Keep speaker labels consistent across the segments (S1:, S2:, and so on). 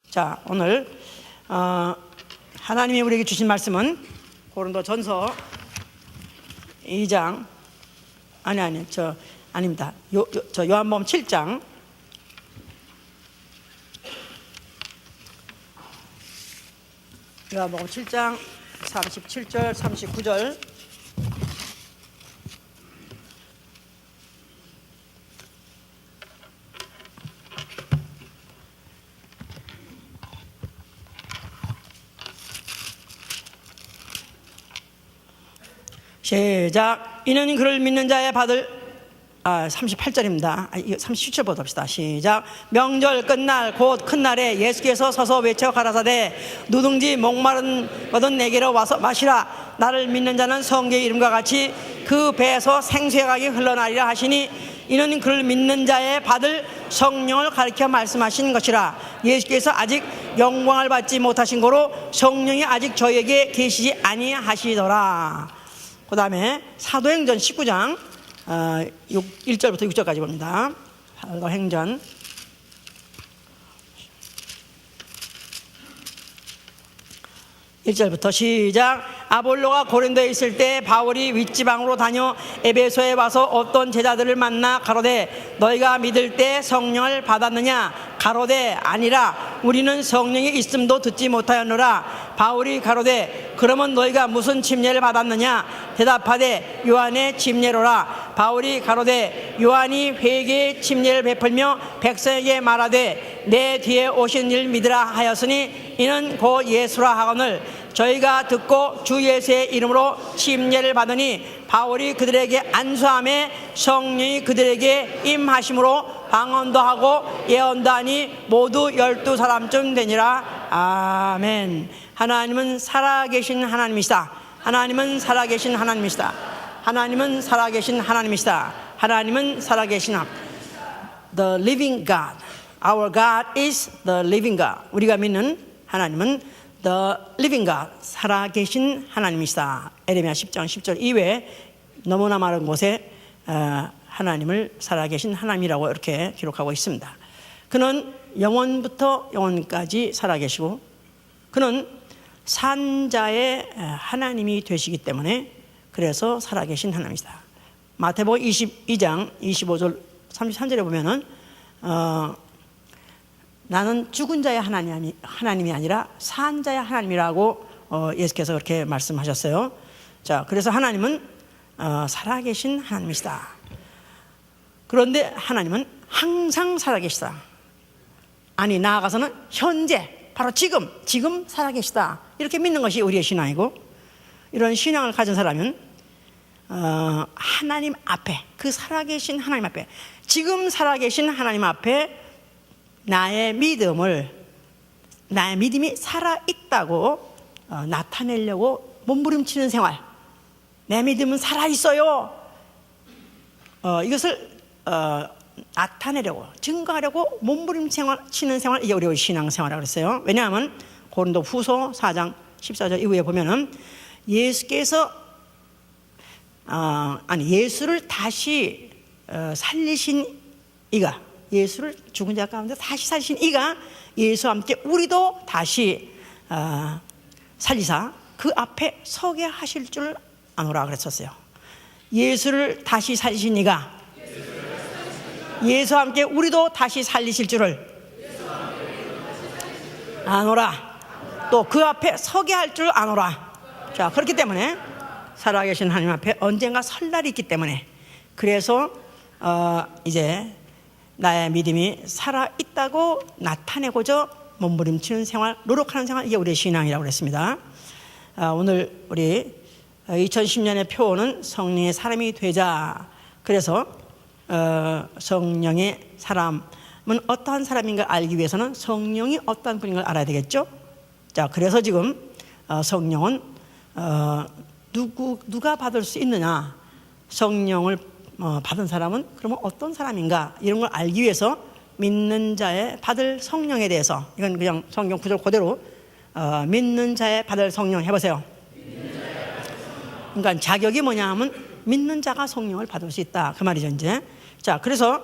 S1: 자, 오늘 하나님이 우리에게 주신 말씀은 고린도전서 2장 아닙니다. 요한복음 7장 요한복음 7장 37절 39절 시작. 이는 그를 믿는 자의 받을 38절입니다. 37절부터 봅시다. 시작. 명절 끝날 곧 큰 날에 예수께서 서서 외쳐 가라사대 누룽지 목마른 것은 내게로 와서 마시라. 나를 믿는 자는 성경의 이름과 같이 그 배에서 생수의 흘러나리라 하시니 이는 그를 믿는 자의 받을 성령을 가리켜 말씀하신 것이라. 예수께서 아직 영광을 받지 못하신 거로 성령이 아직 저에게 계시지 아니하시더라. 그 다음에 사도행전 19장 1절부터 6절까지 봅니다. 사도행전 1절부터 시작. 아볼로가 고린도에 있을 때 바울이 윗지방으로 다녀 에베소에 와서 어떤 제자들을 만나 가로되 너희가 믿을 때 성령을 받았느냐? 가로되 아니라 우리는 성령이 있음도 듣지 못하였노라. 바울이 가로되 그러면 너희가 무슨 침례를 받았느냐? 대답하되 요한의 침례로라. 바울이 가로되 요한이 회개의 침례를 베풀며 백성에게 말하되 내 뒤에 오신 이를 믿으라 하였으니 이는 곧 예수라 하거늘 저희가 듣고 주 예수의 이름으로 침례를 받으니 바울이 그들에게 안수함에 성령이 그들에게 임하심으로 방언도 하고 예언도 하니 모두 12사람쯤 되니라. 아멘. 하나님은 살아계신 하나님이시다. 하나님은 살아계신 하나님이시다. 하나님은 살아계신 하나님이시다. 하나님은 살아계신 The living God. Our God is the living God. 우리가 믿는 하나님은 The living God. 살아계신 하나님이시다. 에레미야 10장 10절 이외에 너무나 많은 곳에 하나님을 살아계신 하나님이라고 이렇게 기록하고 있습니다. 그는 영원부터 영원까지 살아계시고 그는 산자의 하나님이 되시기 때문에 그래서 살아계신 하나님이시다. 마태복음 22장 25절 33절에 보면은 나는 죽은 자의 하나님이 아니라 산 자의 하나님이라고 예수께서 그렇게 말씀하셨어요. 자, 그래서 하나님은 살아계신 하나님이시다. 그런데 하나님은 항상 살아계시다. 아니 나아가서는 현재 바로 지금 살아계시다. 이렇게 믿는 것이 우리의 신앙이고 이런 신앙을 가진 사람은 하나님 앞에 그 살아계신 하나님 앞에 지금 살아계신 하나님 앞에 나의 믿음이 살아있다고 나타내려고 몸부림치는 생활. 내 믿음은 살아있어요. 이것을 나타내려고 증거하려고 몸부림치는 생활. 이게 우리의 신앙생활이라고 그랬어요. 왜냐하면 고린도 후서 4장 14절 이후에 보면은 예수께서 예수를 다시 살리신 이가 예수를 죽은 자 가운데 다시 살리신 이가 예수와 함께 우리도 다시 살리사 그 앞에 서게 하실 줄 아노라 그랬었어요. 예수를 다시 살리신 이가 예수와 함께 우리도 다시 살리실 줄을 아노라. 또 그 앞에 서게 할 줄 아노라. 자, 그렇기 때문에 살아계신 하나님 앞에 언젠가 설 날이 있기 때문에 그래서 이제 나의 믿음이 살아있다고 나타내고자 몸부림치는 생활, 노력하는 생활, 이게 우리의 신앙이라고 그랬습니다. 오늘 우리 2010년의 표어는 성령의 사람이 되자. 그래서 성령의 사람은 어떠한 사람인가 알기 위해서는 성령이 어떠한 분인 걸 알아야 되겠죠. 자, 그래서 지금 성령은 누가 받을 수 있느냐? 성령을 받은 사람은 그러면 어떤 사람인가? 이런 걸 알기 위해서 믿는 자의 받을 성령에 대해서 이건 그냥 성경 구절 그대로 믿는 자의 받을 성령 해보세요. 그러니까 자격이 뭐냐 하면 믿는 자가 성령을 받을 수 있다 그 말이죠. 이제 자, 그래서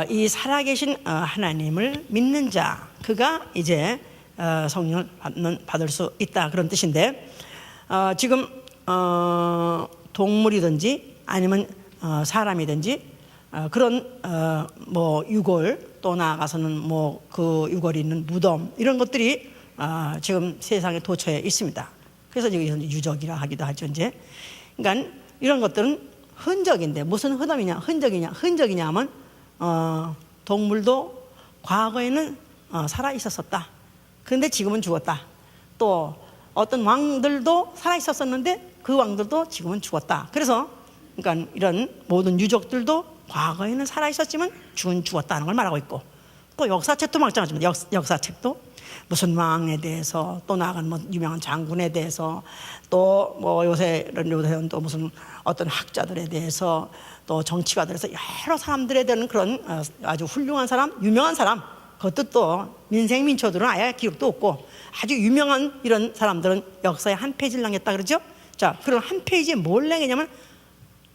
S1: 이 살아계신 하나님을 믿는 자, 그가 이제 성령을 받을 수 있다, 그런 뜻인데, 지금 동물이든지 아니면 사람이든지 그런 뭐 유골, 또 나아가서는 뭐 그 유골이 있는 무덤, 이런 것들이 지금 세상에 도처에 있습니다. 그래서 이제 유적이라 하기도 하죠. 이제 그러니까 이런 것들은 흔적인데, 무슨 흔적이냐 하면 동물도 과거에는 살아 있었었다. 그런데 지금은 죽었다. 또 어떤 왕들도 살아 있었었는데 그 왕들도 지금은 죽었다. 그래서 그러니까 이런 모든 유적들도 과거에는 살아 있었지만 지금은 죽었다는 걸 말하고 있고, 또 역사책도 마찬가지입니다. 역사책도 무슨 왕에 대해서, 또 나아간 뭐 유명한 장군에 대해서, 또 뭐 요새는 또 무슨 어떤 학자들에 대해서, 또 정치가들에서 여러 사람들에 대한 그런 아주 훌륭한 사람, 유명한 사람, 그것도 또 민생민초들은 아예 기록도 없고, 아주 유명한 이런 사람들은 역사의 한 페이지를 남겼다 그러죠. 자, 그런 한 페이지에 뭘 남겼냐면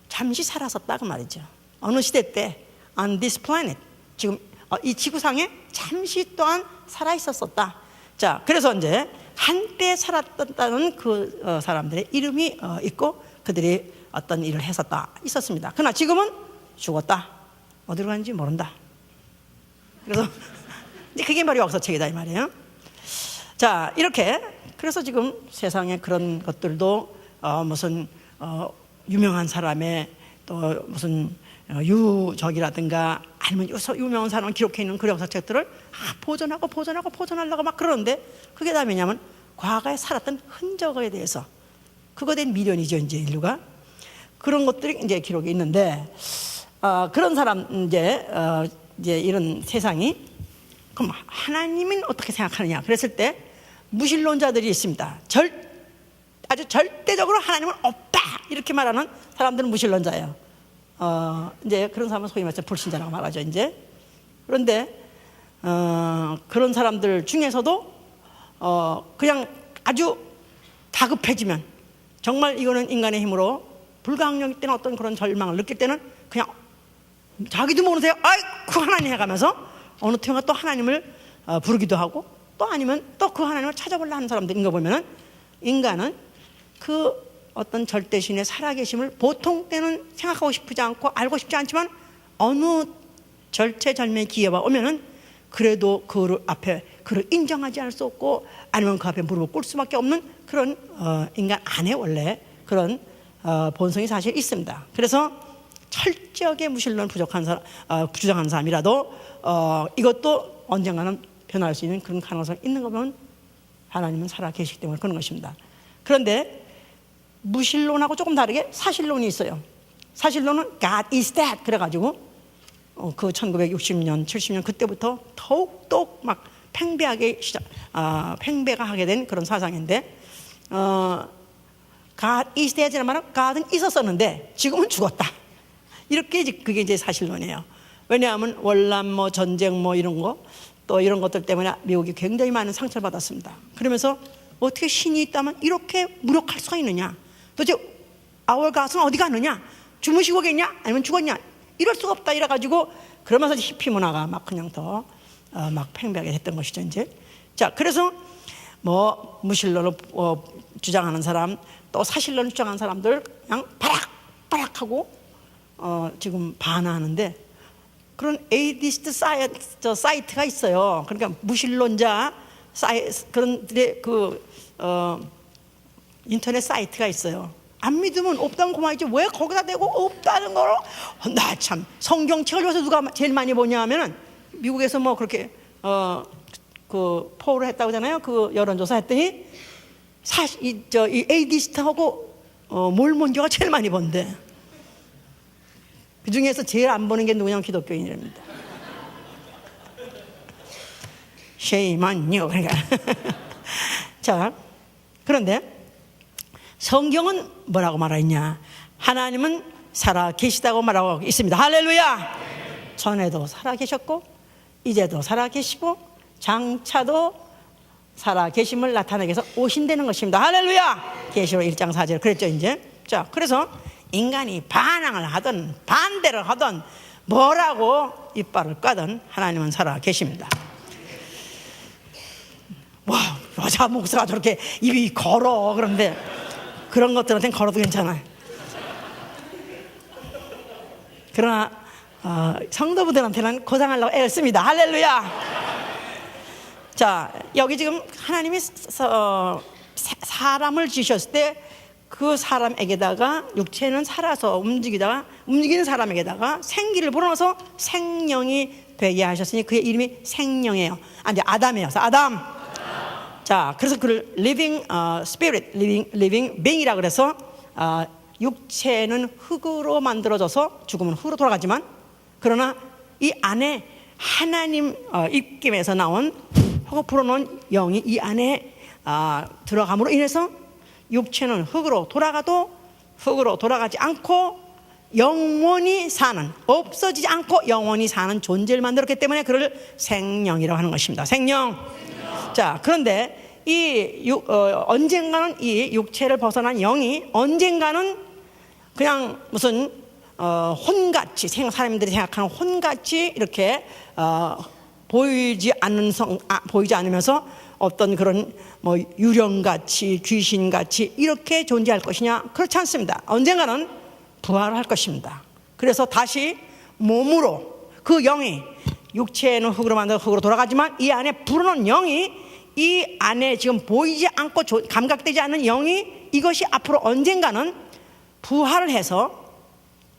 S1: 잠시 살았었다 그 말이죠. 어느 시대 때 on this planet, 지금 이 지구상에 잠시 동안 살아 있었었다. 자, 그래서 이제 한때 살았다는 그 사람들의 이름이 있고, 그들이 어떤 일을 있었습니다. 그러나 지금은 죽었다. 어디로 가는지 모른다. 그래서 이제 그게 바로 역사책이다 이 말이에요. 자, 이렇게 그래서 지금 세상에 그런 것들도 무슨 유명한 사람의 또 무슨 유적이라든가 아니면 유명한 사람을 기록해 있는 그 역사책들을 보존하려고 막 그러는데, 그게 다 뭐냐면 과거에 살았던 흔적에 대해서, 그거에 대한 미련이죠. 이제 인류가 그런 것들이 이제 기록이 있는데, 그런 사람 이제 이런 세상이, 그럼 하나님은 어떻게 생각하느냐 그랬을 때 무신론자들이 있습니다. 아주 절대적으로 하나님은 없다 이렇게 말하는 사람들은 무신론자예요. 이제 그런 사람은 소위 말해서 불신자라고 말하죠. 이제 그런데 그런 사람들 중에서도 그냥 아주 다급해지면, 정말 이거는 인간의 힘으로 불가항력일 때는, 어떤 그런 절망을 느낄 때는 그냥 자기도 모르세요. 아이고 하나님 해가면서 어느 틈에 또 하나님을 부르기도 하고, 또 아니면 또 그 하나님을 찾아보려 하는 사람들인 거 보면은, 인간은 그 어떤 절대신의 살아계심을 보통 때는 생각하고 싶지 않고 알고 싶지 않지만, 어느 절체절명의 기회가 오면은 그래도 그 앞에 그를 인정하지 않을 수 없고, 아니면 그 앞에 무릎을 꿇을 수밖에 없는 그런 인간 안에 원래 그런 본성이 사실 있습니다. 그래서 철저하게 무신론 주장하는 사람이라도 이것도 언젠가는 변할 수 있는 그런 가능성이 있는 거 보면 하나님은 살아 계시기 때문에 그런 것입니다. 그런데 무신론하고 조금 다르게 사실론이 있어요. 사실론은 God is that 그래가지고 그 1960년, 70년 그때부터 더욱더 막 팽배가 하게 된 그런 사상인데, God is that이라는 말은 God은 있었었는데 지금은 죽었다. 이렇게 그게 이제 사실론이에요. 왜냐하면 월남 뭐 전쟁 뭐 이런 거, 또 이런 것들 때문에 미국이 굉장히 많은 상처를 받았습니다. 그러면서 어떻게 신이 있다면 이렇게 무력할 수가 있느냐, 도대체 our God은 어디 가느냐, 주무시고 계냐 아니면 죽었냐, 이럴 수가 없다 이래가지고, 그러면서 히피 문화가 막 그냥 더 막 팽배하게 됐던 것이죠. 이제 자, 그래서 뭐 무신론을 주장하는 사람, 또 사실론을 주장하는 사람들 그냥 바락바락하고 지금 반하는데, 그런 에이디스트 사이트가 있어요. 그러니까 무신론자 그런들의 인터넷 사이트가 있어요. 안 믿으면 없다는 고만이지 왜 거기다 대고 없다는 거로. 나 참 성경책을 요새 누가 제일 많이 보냐 하면은, 미국에서 뭐 그렇게 그 포를 했다고 하잖아요. 그 여론조사 했더니 이 에이디스트하고 몰몬교가 제일 많이 본대. 그 중에서 제일 안 보는 게 누구냐면 기독교인이랍니다. Shame on you. 그러니까 자, 그런데 성경은 뭐라고 말하느냐? 하나님은 살아 계시다고 말하고 있습니다. 할렐루야. 전에도 살아 계셨고 이제도 살아 계시고 장차도 살아 계심을 나타내기 위해서 오신다는 것입니다. 할렐루야. 계시록 1장 4절 그랬죠. 이제 자, 그래서 인간이 반항을 하든 반대를 하든 뭐라고 이빨을 까든 하나님은 살아 계십니다. 와, 여자 목사가 저렇게 입이 걸어. 그런데 그런 것들한테는 걸어도 괜찮아요. 그러나 성도분들한테는 고상하려고 애를 씁니다. 할렐루야. 자, 여기 지금 하나님이 사람을 지으셨을 때 그 사람에게다가 육체는 살아서 움직이는 사람에게다가 생기를 불어넣어서 생명이 되게 하셨으니 그의 이름이 생명이에요. 아니, 아담이에요. 아담. 자, 그래서 그를 living spirit, living being이라 그래서 육체는 흙으로 만들어져서 죽으면 흙으로 돌아가지만, 그러나 이 안에 하나님 입김에서 나온 혹은 불어넣은 영이 이 안에 들어감으로 인해서 육체는 흙으로 돌아가도 흙으로 돌아가지 않고 영원히 사는, 없어지지 않고 영원히 사는 존재를 만들었기 때문에 그를 생명이라고 하는 것입니다. 생명. 자, 그런데 언젠가는 이 육체를 벗어난 영이 언젠가는 그냥 무슨 혼같이 사람들이 생각하는 혼같이 이렇게 보이지 않으면서 어떤 그런 뭐 유령같이 귀신같이 이렇게 존재할 것이냐? 그렇지 않습니다. 언젠가는 부활할 것입니다. 그래서 다시 몸으로, 그 영이 육체는 흙으로 만들어 흙으로 돌아가지만 이 안에 불어넣은 영이, 이 안에 지금 보이지 않고 감각되지 않는 영이, 이것이 앞으로 언젠가는 부활을 해서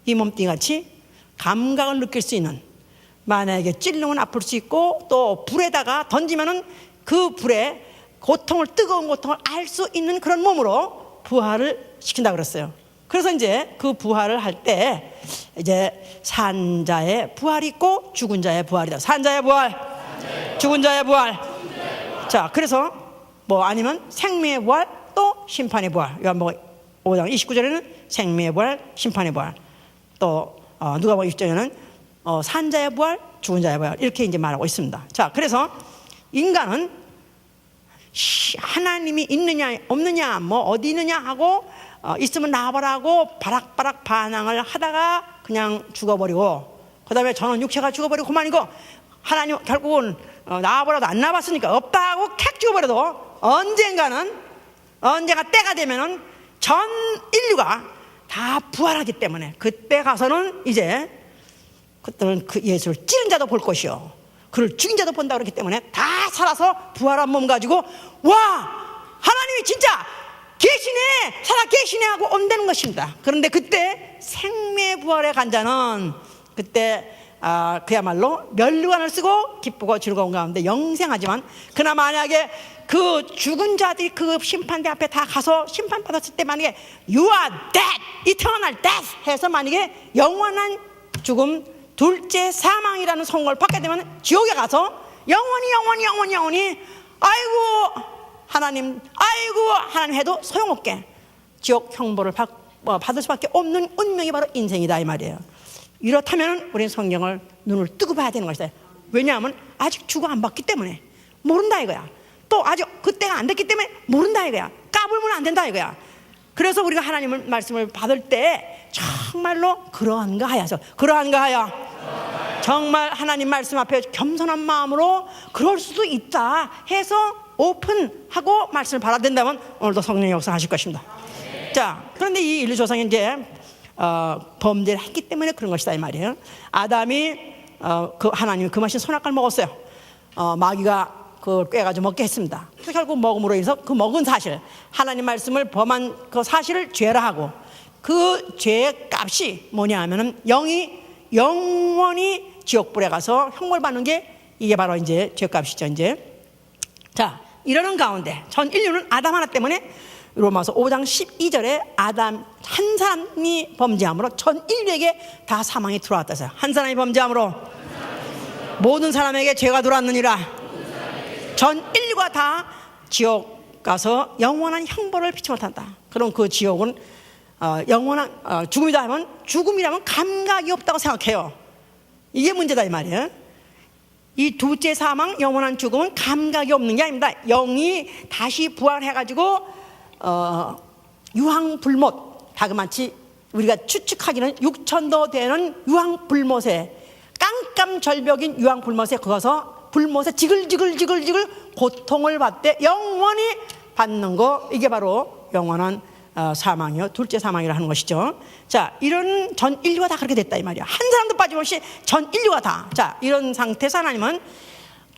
S1: 이 몸뚱이같이 감각을 느낄 수 있는, 만약에 찔르면 아플 수 있고 또 불에다가 던지면은 그 불에 뜨거운 고통을 알 수 있는 그런 몸으로 부활을 시킨다 그랬어요. 그래서 이제 그 부활을 할 때 이제 산 자의 부활이 있고 죽은 자의 부활이다. 산 자의 부활, 죽은 자의 부활. 자, 그래서 뭐 아니면 생명의 부활 또 심판의 부활. 요한복음 5장 29절에는 생명의 부활, 심판의 부활. 또 누가복음 20절에는 산 자의 부활, 죽은 자의 부활, 이렇게 이제 말하고 있습니다. 자, 그래서 인간은 하나님이 있느냐 없느냐 뭐 어디 있느냐 하고 있으면 나와보라고 바락바락 반항을 하다가 그냥 죽어버리고, 그 다음에 저는 육체가 죽어버리고 그만이고, 하나님 결국은 나와보라도 안 나와봤으니까 없다고 咔 죽어버려도 언젠가 때가 되면은 전 인류가 다 부활하기 때문에 그때 가서는 이제 그때는 그 예수를 찌른 자도 볼 것이요 그를 죽인 자도 본다 그렇기 때문에 다 살아서 부활한 몸 가지고 와, 하나님이 진짜 계시네, 살아 계시네 하고 온다는 것입니다. 그런데 그때 생명의 부활에 간 자는 그때 그야말로 멸류관을 쓰고 기쁘고 즐거운 가운데 영생하지만, 그러나 만약에 그 죽은 자들이 그 심판대 앞에 다 가서 심판받았을 때 만약에 You are dead, eternal death 해서 만약에 영원한 죽음, 둘째 사망이라는 선고를 받게 되면 지옥에 가서 영원히 아이고 하나님 해도 소용없게 지옥 형벌을 받을 수밖에 없는 운명이 바로 인생이다 이 말이에요. 이렇다면 우리는 성경을 눈을 뜨고 봐야 되는 것이다. 왜냐하면 아직 주고 안 받기 때문에 모른다 이거야. 또 아직 그때가 안 됐기 때문에 모른다 이거야. 까불면 안 된다 이거야. 그래서 우리가 하나님의 말씀을 받을 때 정말로 그러한가 하여 정말 하나님 말씀 앞에 겸손한 마음으로 그럴 수도 있다 해서 오픈하고 말씀을 받아들인다면 오늘도 성령의 역사하실 것입니다. 자, 그런데 이 인류 조상이 이제 범죄를 했기 때문에 그런 것이다 이 말이에요. 아담이 하나님이 금하신 선악과를 먹었어요. 마귀가 그걸 꿰가지고 먹게 했습니다. 결국 먹음으로 인해서 그 먹은 사실, 하나님 말씀을 범한 그 사실을 죄라 하고, 그 죄의 값이 뭐냐 하면은 영이 영원히 지옥불에 가서 형벌 받는 게 이게 바로 이제 죄값이죠 이제. 자, 이러는 가운데 전 인류는 아담 하나 때문에 로마서 5장 12절에 아담 한 사람이 범죄함으로 전 인류에게 다 사망이 들어왔다 해서요. 한 사람이 범죄함으로 모든 사람에게 죄가 들어왔느니라. 전 인류가 다 지옥 가서 영원한 형벌을 피치 못한다. 그럼 그 지옥은 영원한 죽음이라면 감각이 없다고 생각해요. 이게 문제다 이 말이에요. 이 둘째 사망, 영원한 죽음은 감각이 없는 게 아닙니다. 영이 다시 부활해가지고 유황불못, 다그마치 우리가 추측하기는 6천도 되는 유황불못에 깜깜절벽인 유황불못에 거기서 불못에 지글지글 고통을 받되 영원히 받는 거, 이게 바로 영원한 사망이요, 둘째 사망이라 하는 것이죠. 자, 이런 전 인류가 다 그렇게 됐다 이 말이야. 한 사람도 빠짐없이 전 인류가 다. 자, 이런 상태에서 하나님은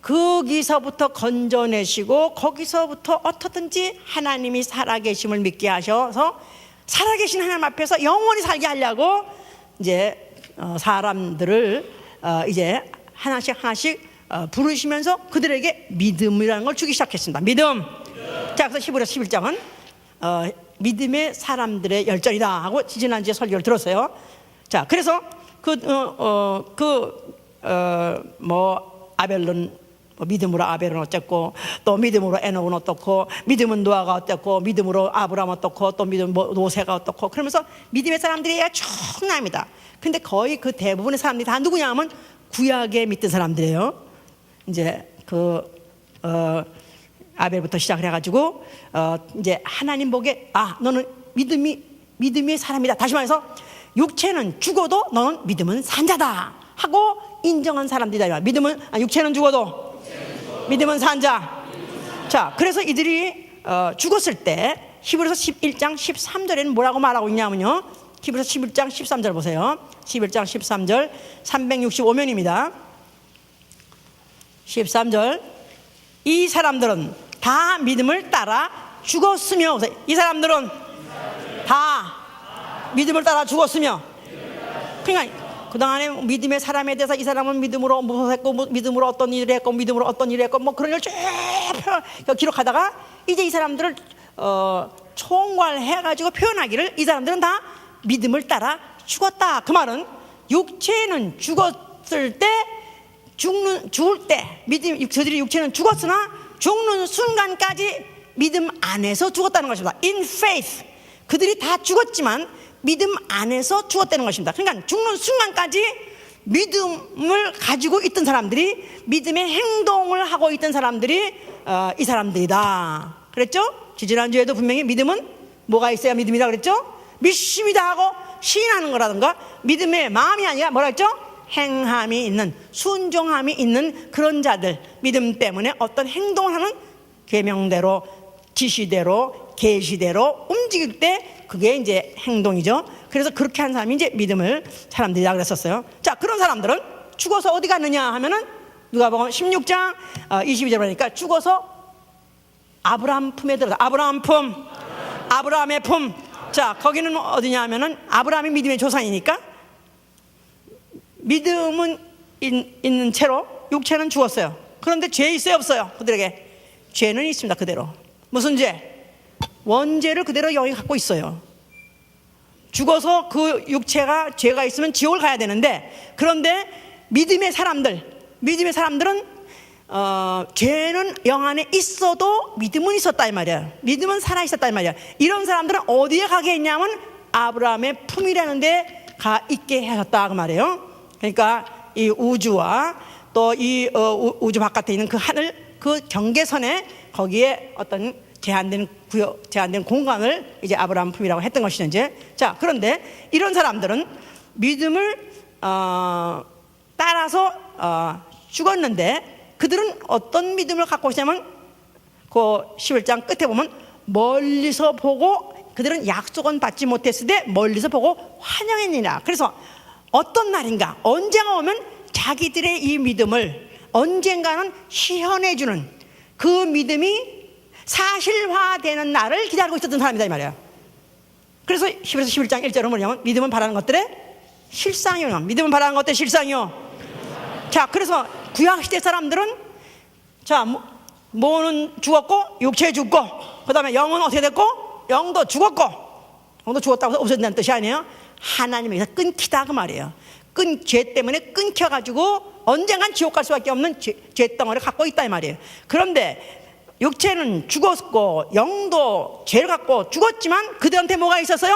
S1: 거기서부터 건져내시고 거기서부터 어떻든지 하나님이 살아계심을 믿게 하셔서 살아계신 하나님 앞에서 영원히 살게 하려고 이제 사람들을 이제 하나씩 부르시면서 그들에게 믿음이라는 걸 주기 시작했습니다. 믿음. 자, 그래서 히브리서 11장은 믿음의 사람들의 열전이다 하고 지난주에 설교를 들었어요. 자, 그래서 아벨론, 믿음으로 아벨은 어쨌고, 또 믿음으로 에녹은 어떻고, 믿음은 노아가 어떻고, 믿음으로 아브라함 어떻고, 또 믿음 노세가 어떻고, 그러면서 믿음의 사람들이 충남이다. 근데 거의 그 대부분의 사람들이 다 누구냐 하면 구약에 믿던 사람들이에요. 이제 아벨부터 시작을 해가지고 이제 하나님 보기에 너는 믿음의 사람이다. 다시 말해서 육체는 죽어도 너는 믿음은 산자다 하고 인정한 사람들이다. 육체는 죽어도 믿음은 산자. 자, 그래서 이들이 죽었을 때 히브리서 11장 13절에는 뭐라고 말하고 있냐면요, 히브리서 11장 13절 보세요. 11장 13절 365면입니다 13절, 이 사람들은 다 믿음을 따라 죽었으며, 이 사람들은 다 믿음을 따라 죽었으며, 그러니까 그동안에 믿음의 사람에 대해서 이 사람은 믿음으로 무엇을 했고, 믿음으로 어떤 일을 했고, 믿음으로 어떤 일을 했고, 뭐 그런 걸 쭉 기록하다가 이제 이 사람들을 총괄해가지고 표현하기를, 이 사람들은 다 믿음을 따라 죽었다. 그 말은 육체는 죽었을 때, 죽을 때 저들이 육체는 죽었으나 죽는 순간까지 믿음 안에서 죽었다는 것입니다. In faith. 그들이 다 죽었지만 믿음 안에서 죽었다는 것입니다. 그러니까 죽는 순간까지 믿음을 가지고 있던 사람들이, 믿음의 행동을 하고 있던 사람들이 이 사람들이다 그랬죠? 지지난주에도 분명히 믿음은 뭐가 있어야 믿음이다 그랬죠? 믿습니다 하고 시인하는 거라든가, 믿음의 마음이 아니라 뭐라 했죠? 행함이 있는, 순종함이 있는 그런 자들, 믿음 때문에 어떤 행동을 하는, 계명대로, 지시대로, 계시대로 움직일 때 그게 이제 행동이죠. 그래서 그렇게 한 사람이 이제 믿음을 사람들이라 그랬었어요. 자, 그런 사람들은 죽어서 어디 갔느냐 하면은 누가복음 16장 22절 보니까 죽어서 아브라함 품에 들어가. 아브라함 품, 아브라함의 품. 자, 거기는 어디냐 하면은 아브라함이 믿음의 조상이니까 믿음은 있는 채로 육체는 죽었어요. 그런데 죄 있어요 없어요? 그들에게 죄는 있습니다. 그대로. 무슨 죄? 원죄를 그대로 여기 갖고 있어요. 죽어서 그 육체가 죄가 있으면 지옥을 가야 되는데, 그런데 믿음의 사람들은 죄는 영 안에 있어도 믿음은 있었다 이 말이야. 믿음은 살아 있었다 이 말이야. 이런 사람들은 어디에 가게 했냐면 아브라함의 품이라는 데 가 있게 하셨다 그 말이에요. 그러니까 이 우주와 또 이 우주 바깥에 있는 그 하늘, 그 경계선에, 거기에 어떤 제한된 구역, 제한된 공간을 이제 아브라함 품이라고 했던 것이죠. 이제 자, 그런데 이런 사람들은 믿음을 따라서 죽었는데, 그들은 어떤 믿음을 갖고 있냐면 그 11장 끝에 보면 멀리서 보고, 그들은 약속은 받지 못했으되 멀리서 보고 환영했느니라. 그래서 어떤 날인가, 언젠가 오면 자기들의 이 믿음을 언젠가는 시현해주는 그 믿음이 사실화되는 날을 기다리고 있었던 사람이다 이 말이야. 그래서 히브리서 11장 1절은 뭐냐면 믿음은 바라는 것들의 실상이요. 믿음은 바라는 것들의 실상이요. 자, 그래서 구약시대 사람들은 자, 몸은 죽었고 육체 죽고, 그 다음에 영은 어떻게 됐고, 영도 죽었고. 영도 죽었다고 해서 없어진다는 뜻이 아니에요. 하나님에게서 끊기다 그 말이에요. 죄 때문에 끊겨가지고 언젠간 지옥 갈 수밖에 없는 죄덩어리를 갖고 있다 이 말이에요. 그런데 육체는 죽었고 영도 죄를 갖고 죽었지만 그들한테 뭐가 있었어요?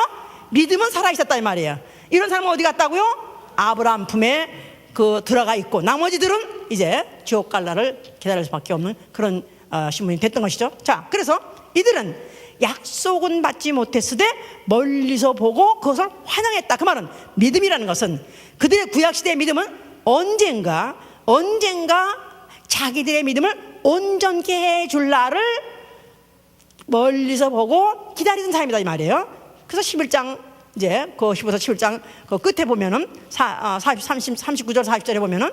S1: 믿음은 살아있었다 이 말이에요. 이런 사람은 어디 갔다고요? 아브라함 품에 들어가 있고, 나머지들은 이제 지옥 갈 날을 기다릴 수밖에 없는 그런 신분이 됐던 것이죠. 자, 그래서 이들은 약속은 받지 못했으되 멀리서 보고 그것을 환영했다. 그 말은 믿음이라는 것은, 그들의 구약시대의 믿음은 언젠가 자기들의 믿음을 온전케 해줄 날을 멀리서 보고 기다리던 사람이다 이 말이에요. 그래서 11장 이제 그 15서 11장 그 끝에 보면은 39절 40절에 보면은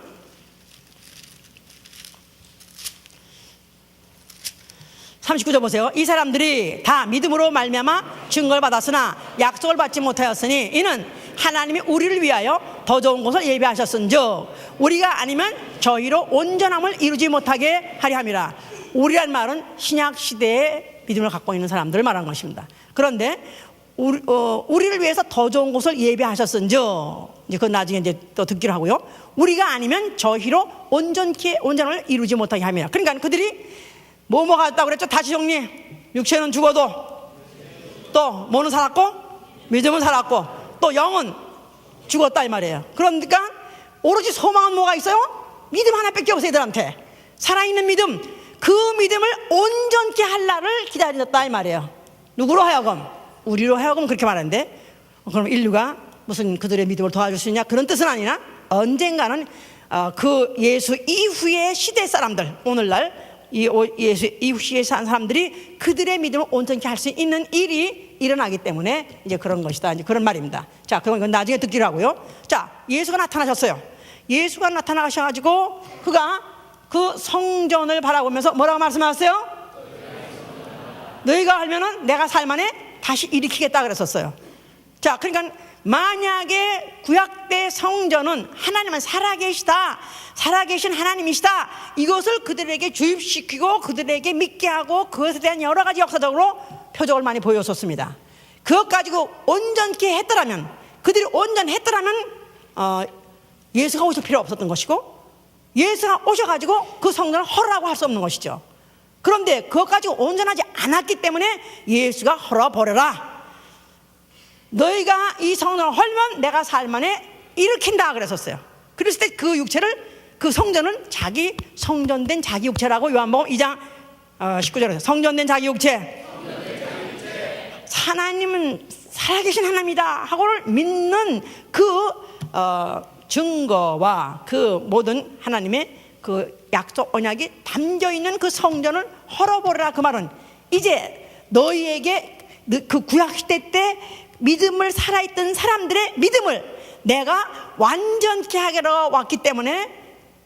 S1: 39절 보세요. 이 사람들이 다 믿음으로 말미암아 증거를 받았으나 약속을 받지 못하였으니 이는 하나님이 우리를 위하여 더 좋은 곳을 예비하셨은즉 우리가 아니면 저희로 온전함을 이루지 못하게 하려 함이라. 우리란 말은 신약 시대에 믿음을 갖고 있는 사람들을 말하는 것입니다. 그런데 우리를 위해서 더 좋은 곳을 예비하셨은즉 이제 그건 나중에 이제 또 듣기로 하고요. 우리가 아니면 저희로 온전함을 이루지 못하게 함이라. 그러니까 그들이 뭐가 있다고 그랬죠? 다시 정리. 육체는 죽어도 또 뭐는 살았고 믿음은 살았고 또 영은 죽었다 이 말이에요. 그러니까 오로지 소망은 뭐가 있어요? 믿음 하나밖에 없어요. 애들한테 살아있는 믿음, 그 믿음을 온전케 할 날을 기다렸다 이 말이에요. 누구로 하여금? 우리로 하여금 그렇게 말하는데 그럼 인류가 무슨 그들의 믿음을 도와줄 수 있냐? 그런 뜻은 아니나 언젠가는 그 예수 이후의 시대 사람들, 오늘날 예수 이후에 산 사람들이 그들의 믿음을 온전케 할 수 있는 일이 일어나기 때문에 이제 그런 것이다. 이제 그런 말입니다. 자, 그건 이건 나중에 듣기로 하고요. 자, 예수가 나타나셨어요. 예수가 나타나셔가지고 그가 그 성전을 바라보면서 뭐라고 말씀하셨어요? 너희가 하면은 내가 살만에 다시 일으키겠다 그랬었어요. 자, 그러니까 만약에 구약 때 성전은 하나님은 살아계신 하나님이시다, 이것을 그들에게 주입시키고 그들에게 믿게 하고 그것에 대한 여러 가지 역사적으로 표적을 많이 보였었습니다. 그것 가지고 온전케 했더라면, 그들이 온전했더라면 예수가 오실 필요 없었던 것이고 예수가 오셔가지고 그 성전을 헐라고 할 수 없는 것이죠. 그런데 그것 가지고 온전하지 않았기 때문에 예수가 헐어버려라, 너희가 이 성전을 헐면 내가 살만에 일으킨다 그랬었어요. 그랬을 때 그 육체를, 그 성전은 자기 성전된 자기 육체라고 요한복음 2장 19절에서 성전된 자기 육체, 하나님은 살아계신 하나님이다 하고를 믿는 그 증거와 그 모든 하나님의 그 약속 언약이 담겨있는 그 성전을 헐어버려라. 그 말은 이제 너희에게 그 구약시대 때 믿음을 살아있던 사람들의 믿음을 내가 완전케 하기로 왔기 때문에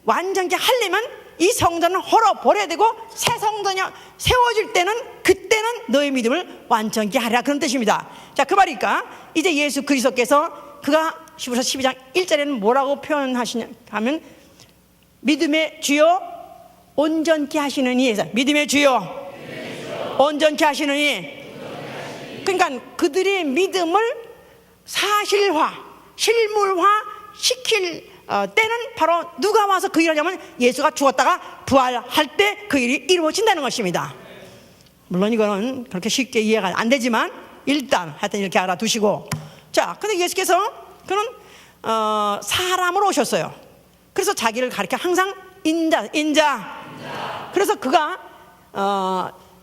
S1: 완전케 하려면 이 성전을 헐어버려야 되고 새 성전이 세워질 때는 그때는 너의 믿음을 완전케 하라, 그런 뜻입니다. 자, 그 말이니까 이제 예수 그리스도께서 그가 12장 1절에는 뭐라고 표현하시냐 하면 믿음의 주요 온전케 하시느니, 믿음의 주요 온전케 하시느니. 그러니까 그들의 믿음을 사실화, 실물화 시킬 때는 바로 누가 와서 그 일을 하냐면 예수가 죽었다가 부활할 때 그 일이 이루어진다는 것입니다. 물론 이거는 그렇게 쉽게 이해가 안 되지만 일단 하여튼 이렇게 알아두시고, 자, 근데 예수께서 그는 사람으로 오셨어요. 그래서 자기를 가리켜 항상 인자. 그래서 그가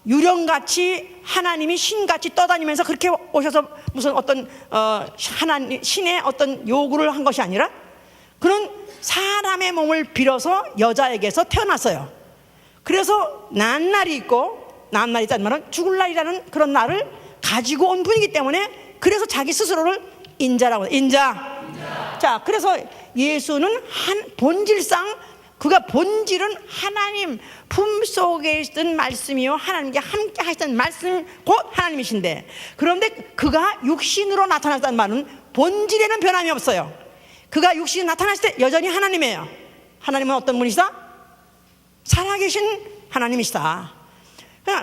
S1: 유령같이 하나님이 신같이 떠다니면서 그렇게 오셔서 무슨 어떤 하나님 신의 어떤 요구를 한 것이 아니라 그는 사람의 몸을 빌어서 여자에게서 태어났어요. 그래서 난 날이 있고, 난 날이 있다는 말은 죽을 날이라는 그런 날을 가지고 온 분이기 때문에 그래서 자기 스스로를 인자라고 해요. 인자. 자, 그래서 예수는 본질상 그가 본질은 하나님 품속에 있던 말씀이요 하나님께 함께 하시던 말씀 곧 하나님이신데, 그런데 그가 육신으로 나타났다는 말은 본질에는 변함이 없어요. 그가 육신이 나타났을 때 여전히 하나님이에요. 하나님은 어떤 분이시다? 살아계신 하나님이시다.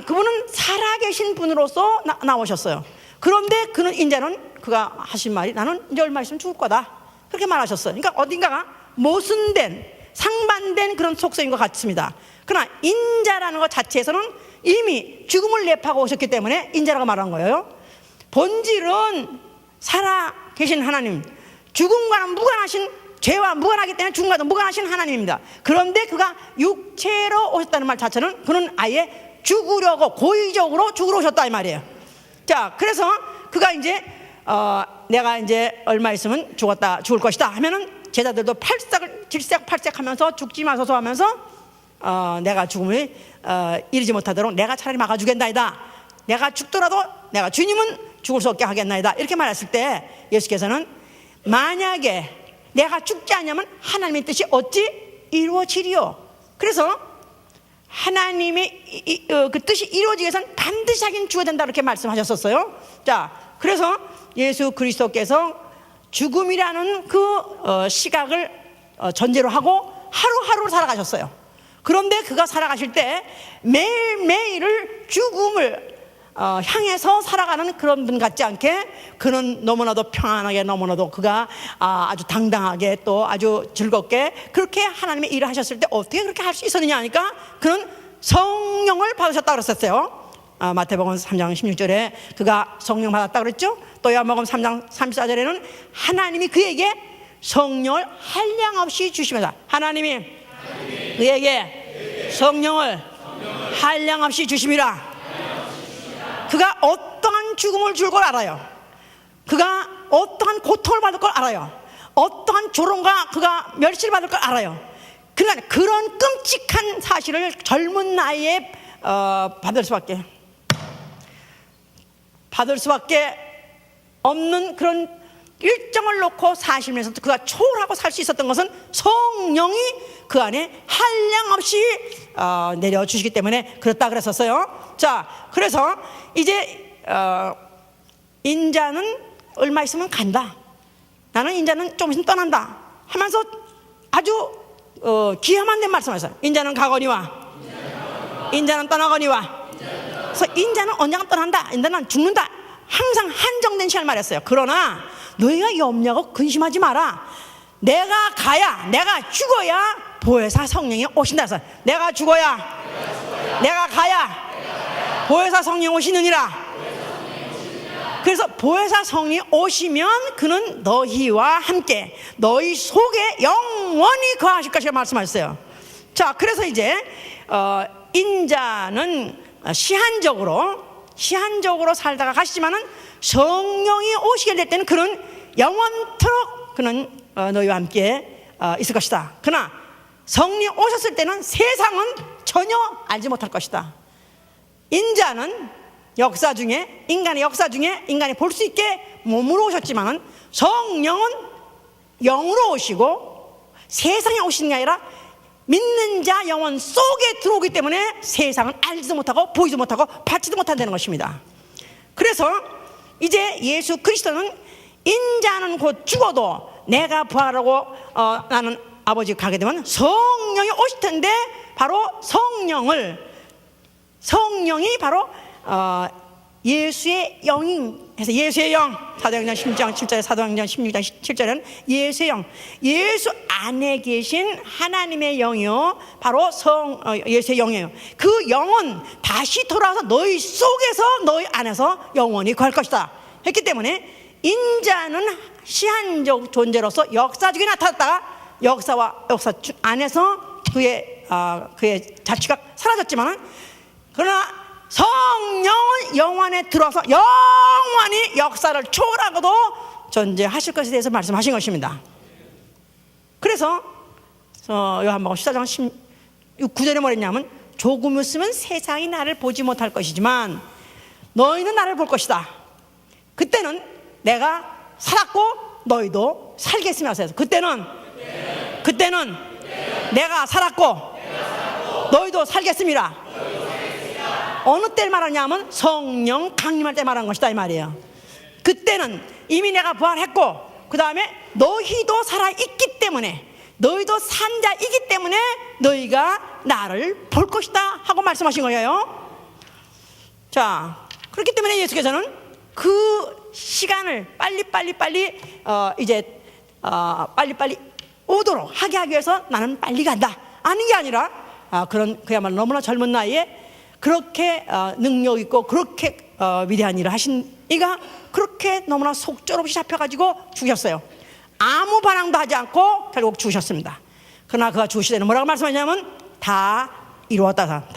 S1: 그분은 살아계신 분으로서 나오셨어요. 그런데 그는 인자는 그가 하신 말이 나는 이제 얼마 있으면 죽을 거다, 그렇게 말하셨어요. 그러니까 어딘가가 모순된 상반된 그런 속성인 것 같습니다. 그러나 인자라는 것 자체에서는 이미 죽음을 내파고 오셨기 때문에 인자라고 말한 거예요. 본질은 살아계신 하나님, 죽음과는 무관하신, 죄와 무관하기 때문에 죽음과도 무관하신 하나님입니다. 그런데 그가 육체로 오셨다는 말 자체는 그는 아예 죽으려고 고의적으로 죽으러 오셨다 이 말이에요. 자, 그래서 그가 이제 내가 이제 얼마 있으면 죽을 것이다 하면은 제자들도 질색팔색하면서 죽지 마소서 하면서 내가 죽음을 이르지 못하도록 내가 차라리 막아주겠나이다. 내가 죽더라도 내가 주님은 죽을 수 없게 하겠나이다. 이렇게 말했을 때 예수께서는 만약에 내가 죽지 않으면 하나님의 뜻이 어찌 이루어지리요. 그래서 하나님의 그 뜻이 이루어지기 위해서는 반드시 자기는 죽어야 된다 이렇게 말씀하셨었어요. 자, 그래서 예수 그리스도께서 죽음이라는 그 시각을 전제로 하고 하루하루 살아가셨어요. 그런데 그가 살아가실 때 매일매일을 죽음을 향해서 살아가는 그런 분 같지 않게 그는 너무나도 평안하게 너무나도 그가 아주 당당하게 또 아주 즐겁게 그렇게 하나님의 일을 하셨을 때 어떻게 그렇게 할 수 있었느냐 하니까 그는 성령을 받으셨다 그랬었어요. 마태복음 3장 16절에 그가 성령 받았다 그랬죠. 또 요한복음 3장 34절에는 하나님이 그에게 성령을 한량없이 주시면서 하나님이 그에게 성령을 한량없이 주심이라. 그가 어떠한 죽음을 줄 걸 알아요. 그가 어떠한 고통을 받을 걸 알아요. 어떠한 조롱과 그가 멸시를 받을 걸 알아요. 그러나 그런 끔찍한 사실을 젊은 나이에 받을 수밖에 없는 그런 일정을 놓고 사시면서 그가 초월하고 살 수 있었던 것은 성령이 그 안에 한량없이 내려주시기 때문에 그렇다 그랬었어요. 자, 그래서 이제 인자는 얼마 있으면 간다. 나는 인자는 좀 있으면 떠난다 하면서 아주 기함한 데 말씀하셨어요. 인자는 가거니와 인자는 떠나거니와. 그래서 인자는 언젠가 떠난다. 인자는 죽는다. 항상 한정된 시간을 말했어요. 그러나 너희가 염려하고 근심하지 마라. 내가 가야, 내가 죽어야 보혜사 성령이 오신다 해서 내가 죽어야 내가 가야 보혜사 성령이 오시느니라. 그래서 보혜사 성령이 오시면 그는 너희와 함께 너희 속에 영원히 거하실 것이라 말씀하셨어요. 자, 그래서 이제 인자는 시한적으로 살다가 가시지만은 성령이 오시게 될 때는 그는 영원토록 그는 너희와 함께 있을 것이다. 그러나 성령이 오셨을 때는 세상은 전혀 알지 못할 것이다. 인자는 인간의 역사 중에 인간이 볼 수 있게 몸으로 오셨지만은 성령은 영으로 오시고 세상에 오시는 게 아니라 믿는 자 영혼 속에 들어오기 때문에 세상은 알지도 못하고 보이지도 못하고 받지도 못한다는 것입니다. 그래서 이제 예수 그리스도는 인자는 곧 죽어도 내가 부활하고 나는 아버지 가게 되면 성령이 오실 텐데 바로 성령이 바로 예수의 영인 해서 예수의 영, 사도행전 16장 7절에 사도행전 16장 7절에는 예수의 영, 예수 안에 계신 하나님의 영이요 바로 예수의 영이에요. 그 영은 다시 돌아와서 너희 속에서 너희 안에서 영원히 거할 것이다 했기 때문에 인자는 시한적 존재로서 역사적에 나타났다가 역사 안에서 그의 자취가 사라졌지만 그러나 성령은 영원에 들어와서 영원히 역사를 초월하고도 존재하실 것에 대해서 말씀하신 것입니다. 그래서 요한복음 14장 9절에 뭐랬냐면 조금 있으면 세상이 나를 보지 못할 것이지만 너희는 나를 볼 것이다. 그때는 내가 살았고 너희도 살겠으며 하세요. 그때는 내가 살았고 너희도 살겠습니다. 어느 때를 말하냐면 성령 강림할 때 말하는 것이다 이 말이에요. 그때는 이미 내가 부활했고 그 다음에 너희도 살아있기 때문에 너희도 산 자이기 때문에 너희가 나를 볼 것이다 하고 말씀하신 거예요. 자, 그렇기 때문에 예수께서는 그 시간을 빨리 이제 빨리 오도록 하게 하기 위해서 나는 빨리 간다 하는 게 아니라 그런 그야말로 너무나 젊은 나이에 그렇게 능력 있고 그렇게 위대한 일을 하신 이가 그렇게 너무나 속절없이 잡혀가지고 죽으셨어요. 아무 반항도 하지 않고 결국 죽으셨습니다. 그러나 그가 죽으실 때는 뭐라고 말씀하냐면 다 이루었다.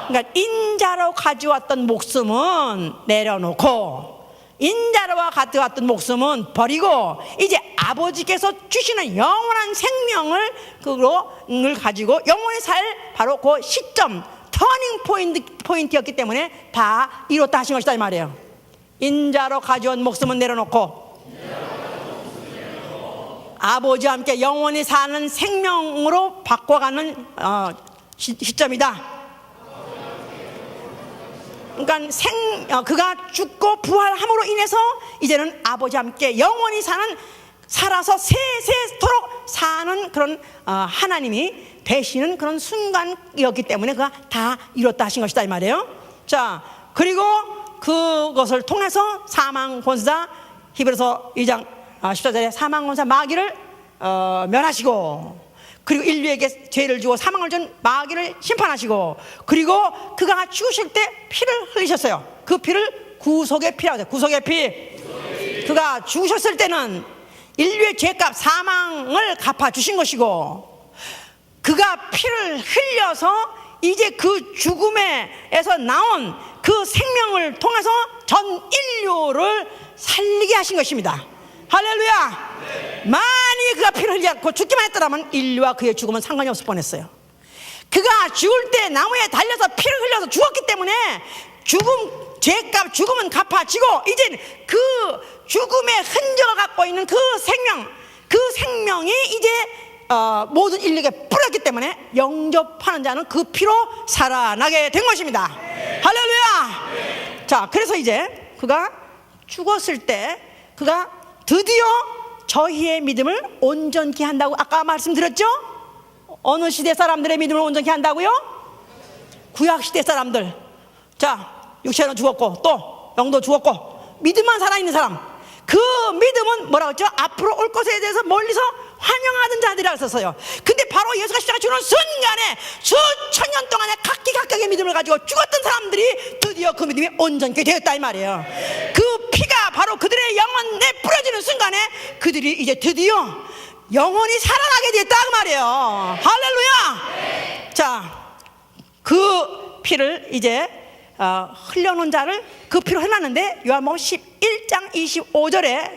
S1: 그러니까 인자로 가져왔던 목숨은 내려놓고 인자로와 같았던 목숨은 버리고 이제 아버지께서 주시는 영원한 생명을 그걸 가지고 영원히 살 바로 그 시점, 터닝 포인트였기 때문에 다 이뤘다 하신 것이다 이 말이에요. 인자로 가져온 목숨은 내려놓고 아버지와 함께 영원히 사는 생명으로 바꿔가는 시점이다. 그러니까 그가 죽고 부활함으로 인해서 이제는 아버지와 함께 영원히 살아서 세세토록 사는 그런 하나님이 되시는 그런 순간이었기 때문에 그가 다 이뤘다 하신 것이다 이 말이에요. 자, 그리고 그것을 통해서 사망 권사, 히브리서 2장 14절에 사망 권사 마귀를 면하시고, 그리고 인류에게 죄를 주고 사망을 준 마귀를 심판하시고, 그리고 그가 죽으실 때 피를 흘리셨어요. 그 피를 구속의 피라고 해요. 구속의 피. 그가 죽으셨을 때는 인류의 죄값 사망을 갚아주신 것이고, 그가 피를 흘려서 이제 그 죽음에서 나온 그 생명을 통해서 전 인류를 살리게 하신 것입니다. 할렐루야. 만약에 그가 피를 흘리지 않고 죽기만 했더라면 인류와 그의 죽음은 상관이 없을 뻔했어요. 그가 죽을 때 나무에 달려서 피를 흘려서 죽었기 때문에 죄값 죽음은 갚아지고, 이제 그 죽음의 흔적을 갖고 있는 그 생명이 이제 모든 인류에게 뿌렸기 때문에 영접하는 자는 그 피로 살아나게 된 것입니다. 할렐루야. 자, 그래서 이제 그가 죽었을 때 그가 드디어 저희의 믿음을 온전케 한다고 아까 말씀드렸죠? 어느 시대 사람들의 믿음을 온전케 한다고요? 구약시대 사람들. 자, 육체는 죽었고 또 영도 죽었고 믿음만 살아있는 사람, 그 믿음은 뭐라고 했죠? 앞으로 올 것에 대해서 멀리서 환영하던 자들이라고 썼어요. 근데 바로 예수가 십자가 죽는 순간에 수천 년 동안에 각각의 믿음을 가지고 죽었던 사람들이 드디어 그 믿음이 온전케 되었다 이 말이에요. 그 피가 바로 그들의 영혼에 뿌려지는 순간에 그들이 이제 드디어 영원히 살아나게 됐다 그 말이에요. 할렐루야. 자, 그 피를 이제 흘려놓은 자를 그 피로 해놨는데 요한복음 11장 25절에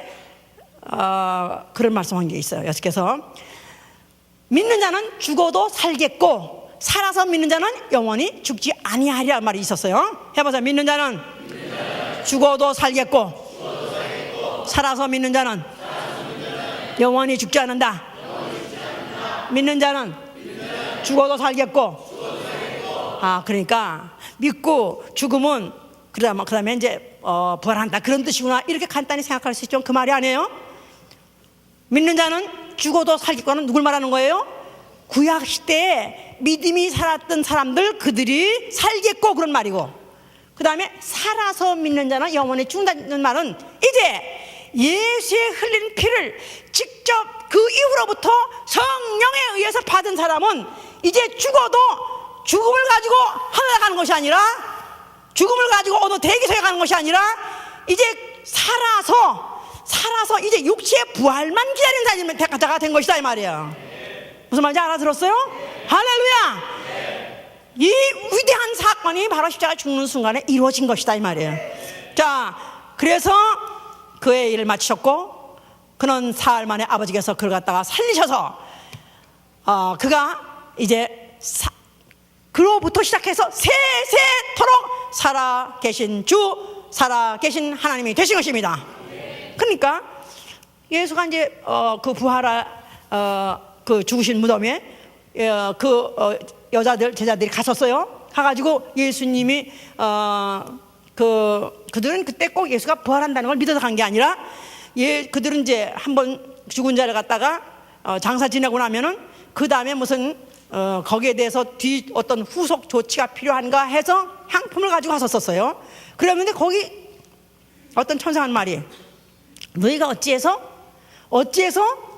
S1: 그런 말씀한 게 있어요. 예수께서 믿는 자는 죽어도 살겠고 살아서 믿는 자는 영원히 죽지 아니하리라 말이 있었어요. 해보세요. 믿는 자는 죽어도 살겠고 살아서 믿는 자는 영원히 죽지 않는다. 믿는 자는 죽어도 살겠고, 그러니까 믿고 죽으면 그다음에 이제 부활한다 그런 뜻이구나, 이렇게 간단히 생각할 수 있죠. 그 말이 아니에요. 믿는 자는 죽어도 살겠고는 누굴 말하는 거예요? 구약 시대에 믿음이 살았던 사람들, 그들이 살겠고 그런 말이고, 그 다음에 살아서 믿는 자는 영원히 죽는다는 말은 이제 예수의 흘린 피를 직접 그 이후로부터 성령에 의해서 받은 사람은 이제 죽어도 죽음을 가지고 하늘에 가는 것이 아니라, 죽음을 가지고 어느 대기소에 가는 것이 아니라 이제 살아서 이제 육체의 부활만 기다리는 자가 된 것이다 이 말이에요. 무슨 말인지 알아들었어요? 할렐루야. 이 위대한 사건이 바로 십자가 죽는 순간에 이루어진 것이다 이 말이에요. 자, 그래서 그의 일을 마치셨고, 그는 사흘 만에 아버지께서 그를 갖다가 살리셔서 그가 이제 그로부터 시작해서 세세토록 살아계신 살아계신 하나님이 되신 것입니다. 그러니까 예수가 이제 그 부활할 그 죽으신 무덤에 여자들 제자들이 갔었어요. 가가지고 예수님이 그들은 그때 꼭 예수가 부활한다는 걸 믿어서 간 게 아니라, 그들은 이제 한번 죽은 자를 갖다가 장사 지내고 나면은 그 다음에 무슨 거기에 대해서 어떤 후속 조치가 필요한가 해서 향품을 가지고 갔었어요. 그러는데 거기 어떤 천사가 한 말이, 너희가 어찌해서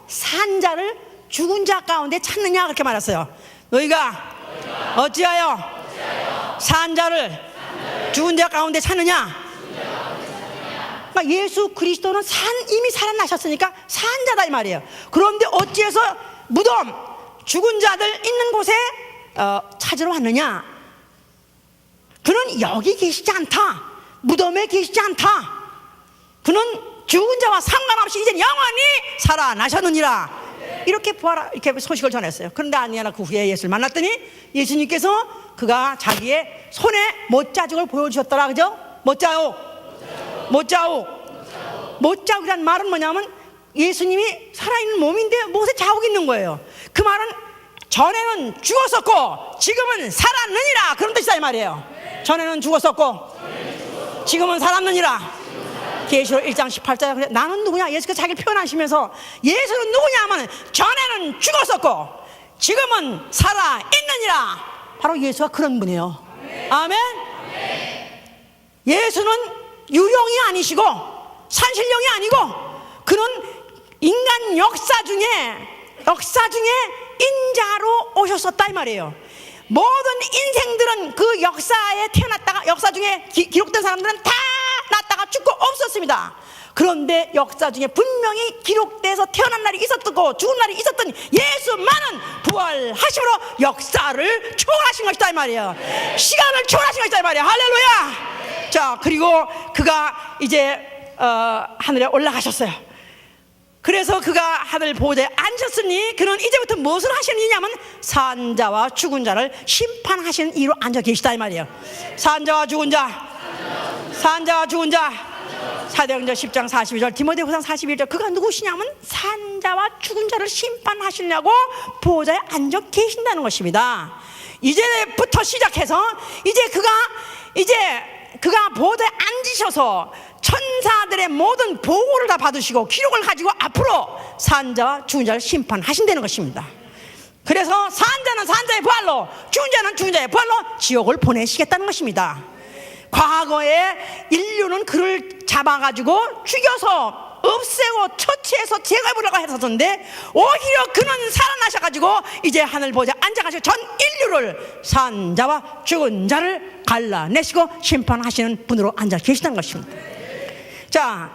S1: 산 자를 죽은 자 가운데 찾느냐, 그렇게 말했어요. 너희가 어찌하여 산 자를 죽은 자 가운데 찾느냐. 그러니까 예수 그리스도는 이미 살아나셨으니까 산자다 이 말이에요. 그런데 어찌해서 무덤, 죽은 자들 있는 곳에 찾으러 왔느냐. 그는 여기 계시지 않다, 무덤에 계시지 않다. 그는 죽은 자와 상관없이 이제 영원히 살아나셨느니라. 이렇게 이렇게 소식을 전했어요. 그런데 아니나 그 후에 예수를 만났더니 예수님께서 그가 자기의 손에 못자국을 보여주셨더라. 그죠? 못자국이란 말은 뭐냐면 예수님이 살아있는 몸인데 못에 자국이 있는 거예요. 그 말은 전에는 죽었었고 지금은 살았느니라, 그런 뜻이다 이 말이에요. 전에는 죽었었고 지금은 살았느니라. 계시록 1장 18절. 나는 누구냐? 예수께서 자기를 표현하시면서 예수는 누구냐 하면 전에는 죽었었고 지금은 살아있느니라. 바로 예수가 그런 분이에요. 아멘. 예수는 유령이 아니시고 산신령이 아니고 그는 인간 역사 중에 인자로 오셨었다 이 말이에요. 모든 인생들은 그 역사에 태어났다가 역사 중에 기록된 사람들은 다 났다가 죽고 없었습니다. 그런데 역사 중에 분명히 기록돼서 태어난 날이 있었고 죽은 날이 있었던 예수만은 부활하심으로 역사를 초월하신 것이다 이 말이에요. 시간을 초월하신 것이다 이 말이에요. 할렐루야. 자, 그리고 그가 이제 하늘에 올라가셨어요. 그래서 그가 하늘 보좌에 앉았으니 그는 이제부터 무엇을 하시는 이냐면 산자와 죽은 자를 심판하시는 이로 앉아 계시다 이 말이에요. 산자와 죽은 자 사도행전 10장 42절 디모데후서 41절. 그가 누구시냐면 산자와 죽은 자를 심판하시려고 보좌에 앉아 계신다는 것입니다. 이제부터 시작해서 이제 그가 보좌에 앉으셔서 천사들의 모든 보고를 다 받으시고 기록을 가지고 앞으로 산자와 죽은 자를 심판하신다는 것입니다. 그래서 산자는 산자의 부활로 죽은 자는 죽은 자의 부활로 지옥을 보내시겠다는 것입니다. 과거에 인류는 그를 잡아가지고 죽여서 없애고 처치해서 제거해보려고 했었는데 오히려 그는 살아나셔가지고 이제 하늘 보좌에 앉아가시고 전 인류를 산자와 죽은 자를 갈라내시고 심판하시는 분으로 앉아 계시다는 것입니다. 자,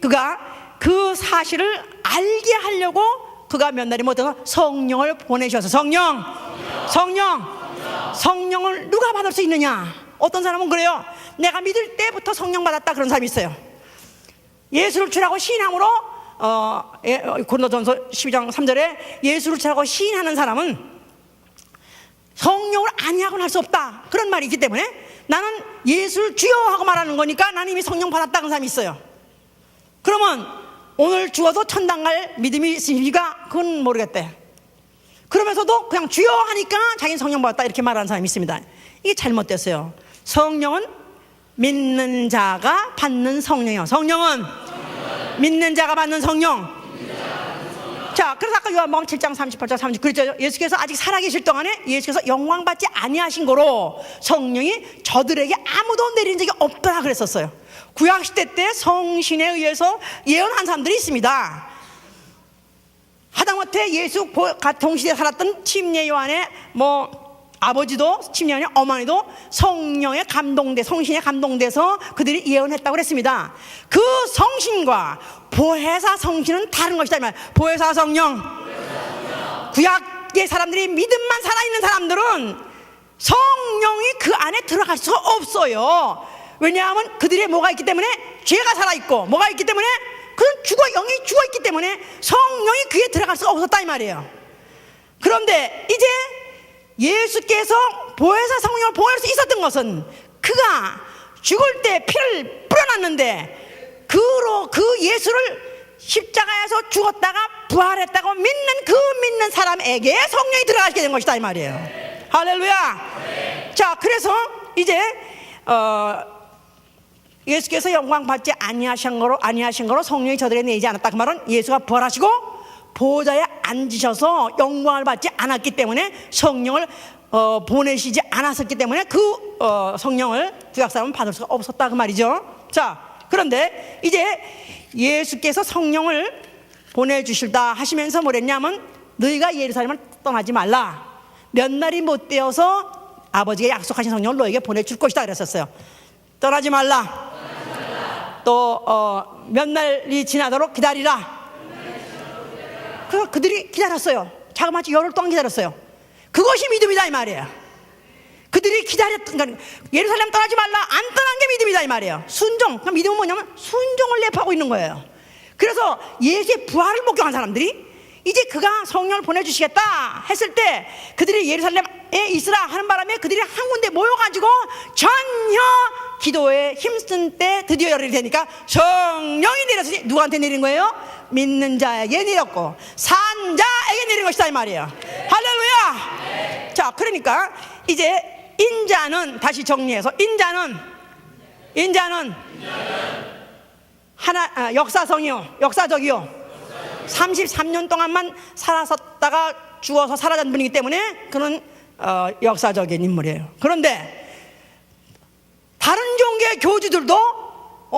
S1: 그가 그 사실을 알게 하려고 그가 몇 날이 못해서 성령을 보내셔서 성령을 누가 받을 수 있느냐? 어떤 사람은 그래요. 내가 믿을 때부터 성령 받았다, 그런 사람이 있어요. 예수를 주라고 시인함으로 고린도전서 12장 3절에 예수를 주라고 시인하는 사람은 성령을 아니하고는 할 수 없다, 그런 말이 있기 때문에 나는 예수를 주여 하고 말하는 거니까 나는 이미 성령 받았다, 그런 사람이 있어요. 그러면 오늘 죽어도 천당 갈 믿음이 있으니까 그건 모르겠대. 그러면서도 그냥 주여 하니까 자기는 성령 받았다, 이렇게 말하는 사람이 있습니다. 이게 잘못됐어요. 성령은 믿는 자가 받는 성령이요. 성령은 믿는 자가 받는 성령. 자, 그래서 아까 요한복음 7장 38절 30 그랬죠. 예수께서 아직 살아계실 동안에 예수께서 영광받지 아니하신 거로 성령이 저들에게 아무도 내린 적이 없더라 그랬었어요. 구약시대 때 성신에 의해서 예언한 사람들이 있습니다. 하다못해 예수 동시대에 살았던 침례 요한의 아버지도 침례 요한의 어머니도 성령에 감동돼, 성신에 감동돼서 그들이 예언했다고 그랬습니다. 그 성신과 보혜사 성신은 다른 것이다 이 말. 보혜사 성령. 구약의 사람들이 믿음만 살아있는 사람들은 성령이 그 안에 들어갈 수가 없어요. 왜냐하면 그들의 뭐가 있기 때문에, 죄가 살아있고 뭐가 있기 때문에, 그건 영이 죽어있기 때문에 성령이 그에 들어갈 수가 없었다 이 말이에요. 그런데 이제 예수께서 보혜사 성령을 보낼 수 있었던 것은 그가 죽을 때 피를 뿌려놨는데 그 예수를 십자가에서 죽었다가 부활했다고 믿는 사람에게 성령이 들어가게 된 것이다 이 말이에요. 할렐루야. 자, 그래서 이제 예수께서 영광 받지 아니하신 거로 성령이 저들에게 내지 않았다. 그 말은 예수가 부활하시고 보좌에 앉으셔서 영광을 받지 않았기 때문에 성령을 보내시지 않았었기 때문에 그 성령을 구약 사람은 받을 수가 없었다, 그 말이죠. 자, 그런데 이제 예수께서 성령을 보내주실다 하시면서 뭐랬냐면 너희가 예루살렘을 떠나지 말라. 몇 날이 못 되어서 아버지가 약속하신 성령을 너에게 보내줄 것이다 그랬었어요. 떠나지 말라. 또 몇 날이 지나도록 기다리라. 그래서 그들이 기다렸어요. 자그마치 열흘 동안 기다렸어요. 그것이 믿음이다 이 말이에요. 그들이 기다렸던, 그러니까 예루살렘 떠나지 말라, 안 떠난 게 믿음이다 이 말이에요. 순종. 그러니까 믿음은 뭐냐면 순종을 내포하고 있는 거예요. 그래서 예수의 부활을 목격한 사람들이 이제 그가 성령을 보내주시겠다 했을 때 그들이 예루살렘에 있으라 하는 바람에 그들이 한 군데 모여가지고 전혀 기도에 힘쓴 때 드디어 열이 되니까 성령이 내렸으니 누구한테 내린 거예요? 믿는 자에게 내렸고 산 자에게 내린 것이다 이 말이에요. 할렐루야. 자, 그러니까 이제 인자는, 다시 정리해서 인자는 하나, 역사적이요 33년 동안만 살았었다가 죽어서 사라진 분이기 때문에 그는 역사적인 인물이에요. 그런데 다른 종교의 교주들도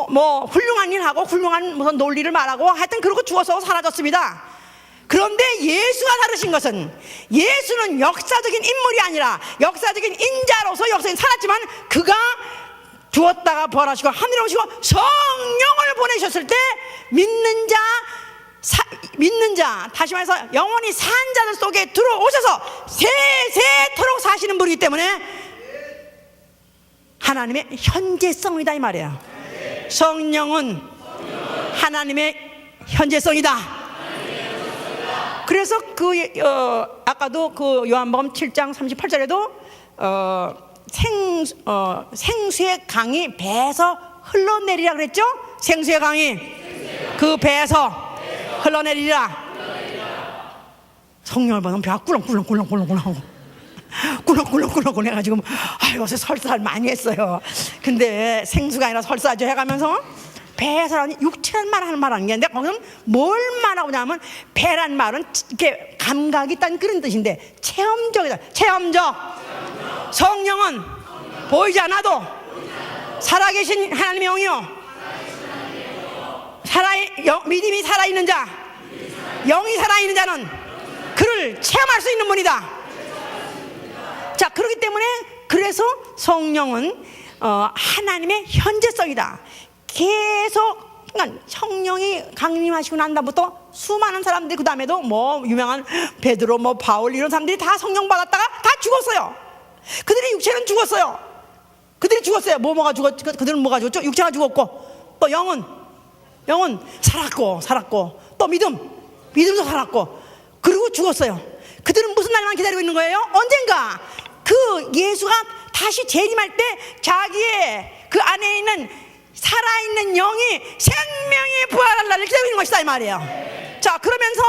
S1: 뭐 훌륭한 일하고 훌륭한 무슨 논리를 말하고 하여튼 그러고 죽어서 사라졌습니다. 그런데 예수가 다르신 것은 예수는 역사적인 인물이 아니라 역사적인 인자로서 역사에 살았지만 그가 죽었다가 부활하시고 하늘에 오시고 성령을 보내셨을 때 믿는 자, 다시 말해서 영원히 산 자들 속에 들어오셔서 세세토록 사시는 분이기 때문에 하나님의 현재성이다 이 말이에요. 성령은 하나님의 현재성이다. 그래서 아까도 그 요한복음 7장 38절에도 생수의 강이 배에서 흘러내리라 그랬죠? 생수의 강이 그 배에서 흘러내리라. 성령을 받으면 배가 꿀렁꿀렁꿀렁꿀렁하고 꿀렁꿀렁꿀렁 해가지고 요새 설사를 많이 했어요. 근데 생수가 아니라 설사죠 해가면서 배에서라니 육체란 말 하는 말 아니겠는데 거기는 뭘 말하고 나면 배란 말은 이렇게 감각이 있다는 그런 뜻인데 체험적이다. 체험적. 성령은 보이지 않아도 살아계신 하나님의 영이요 믿음이 살아있는 자, 영이 살아있는 자는 그를 체험할 수 있는 분이다. 자, 그렇기 때문에 그래서 성령은 하나님의 현재성이다. 계속, 그러니까 성령이 강림하시고 난 다음부터 수많은 사람들이 그 다음에도 뭐 유명한 베드로, 뭐 바울 이런 사람들이 다 성령 받았다가 다 죽었어요. 그들의 육체는 죽었어요. 그들이 죽었어요. 그들은 뭐가 죽었죠? 육체가 죽었고, 또 영은 살았고, 또 믿음도 살았고, 그리고 죽었어요. 그들은 무슨 날만 기다리고 있는 거예요? 언젠가 그 예수가 다시 재림할 때 자기의 그 안에 있는 살아있는 영이 생명의 부활할 날을 기다리고 있는 것이다 이 말이에요. 자, 그러면서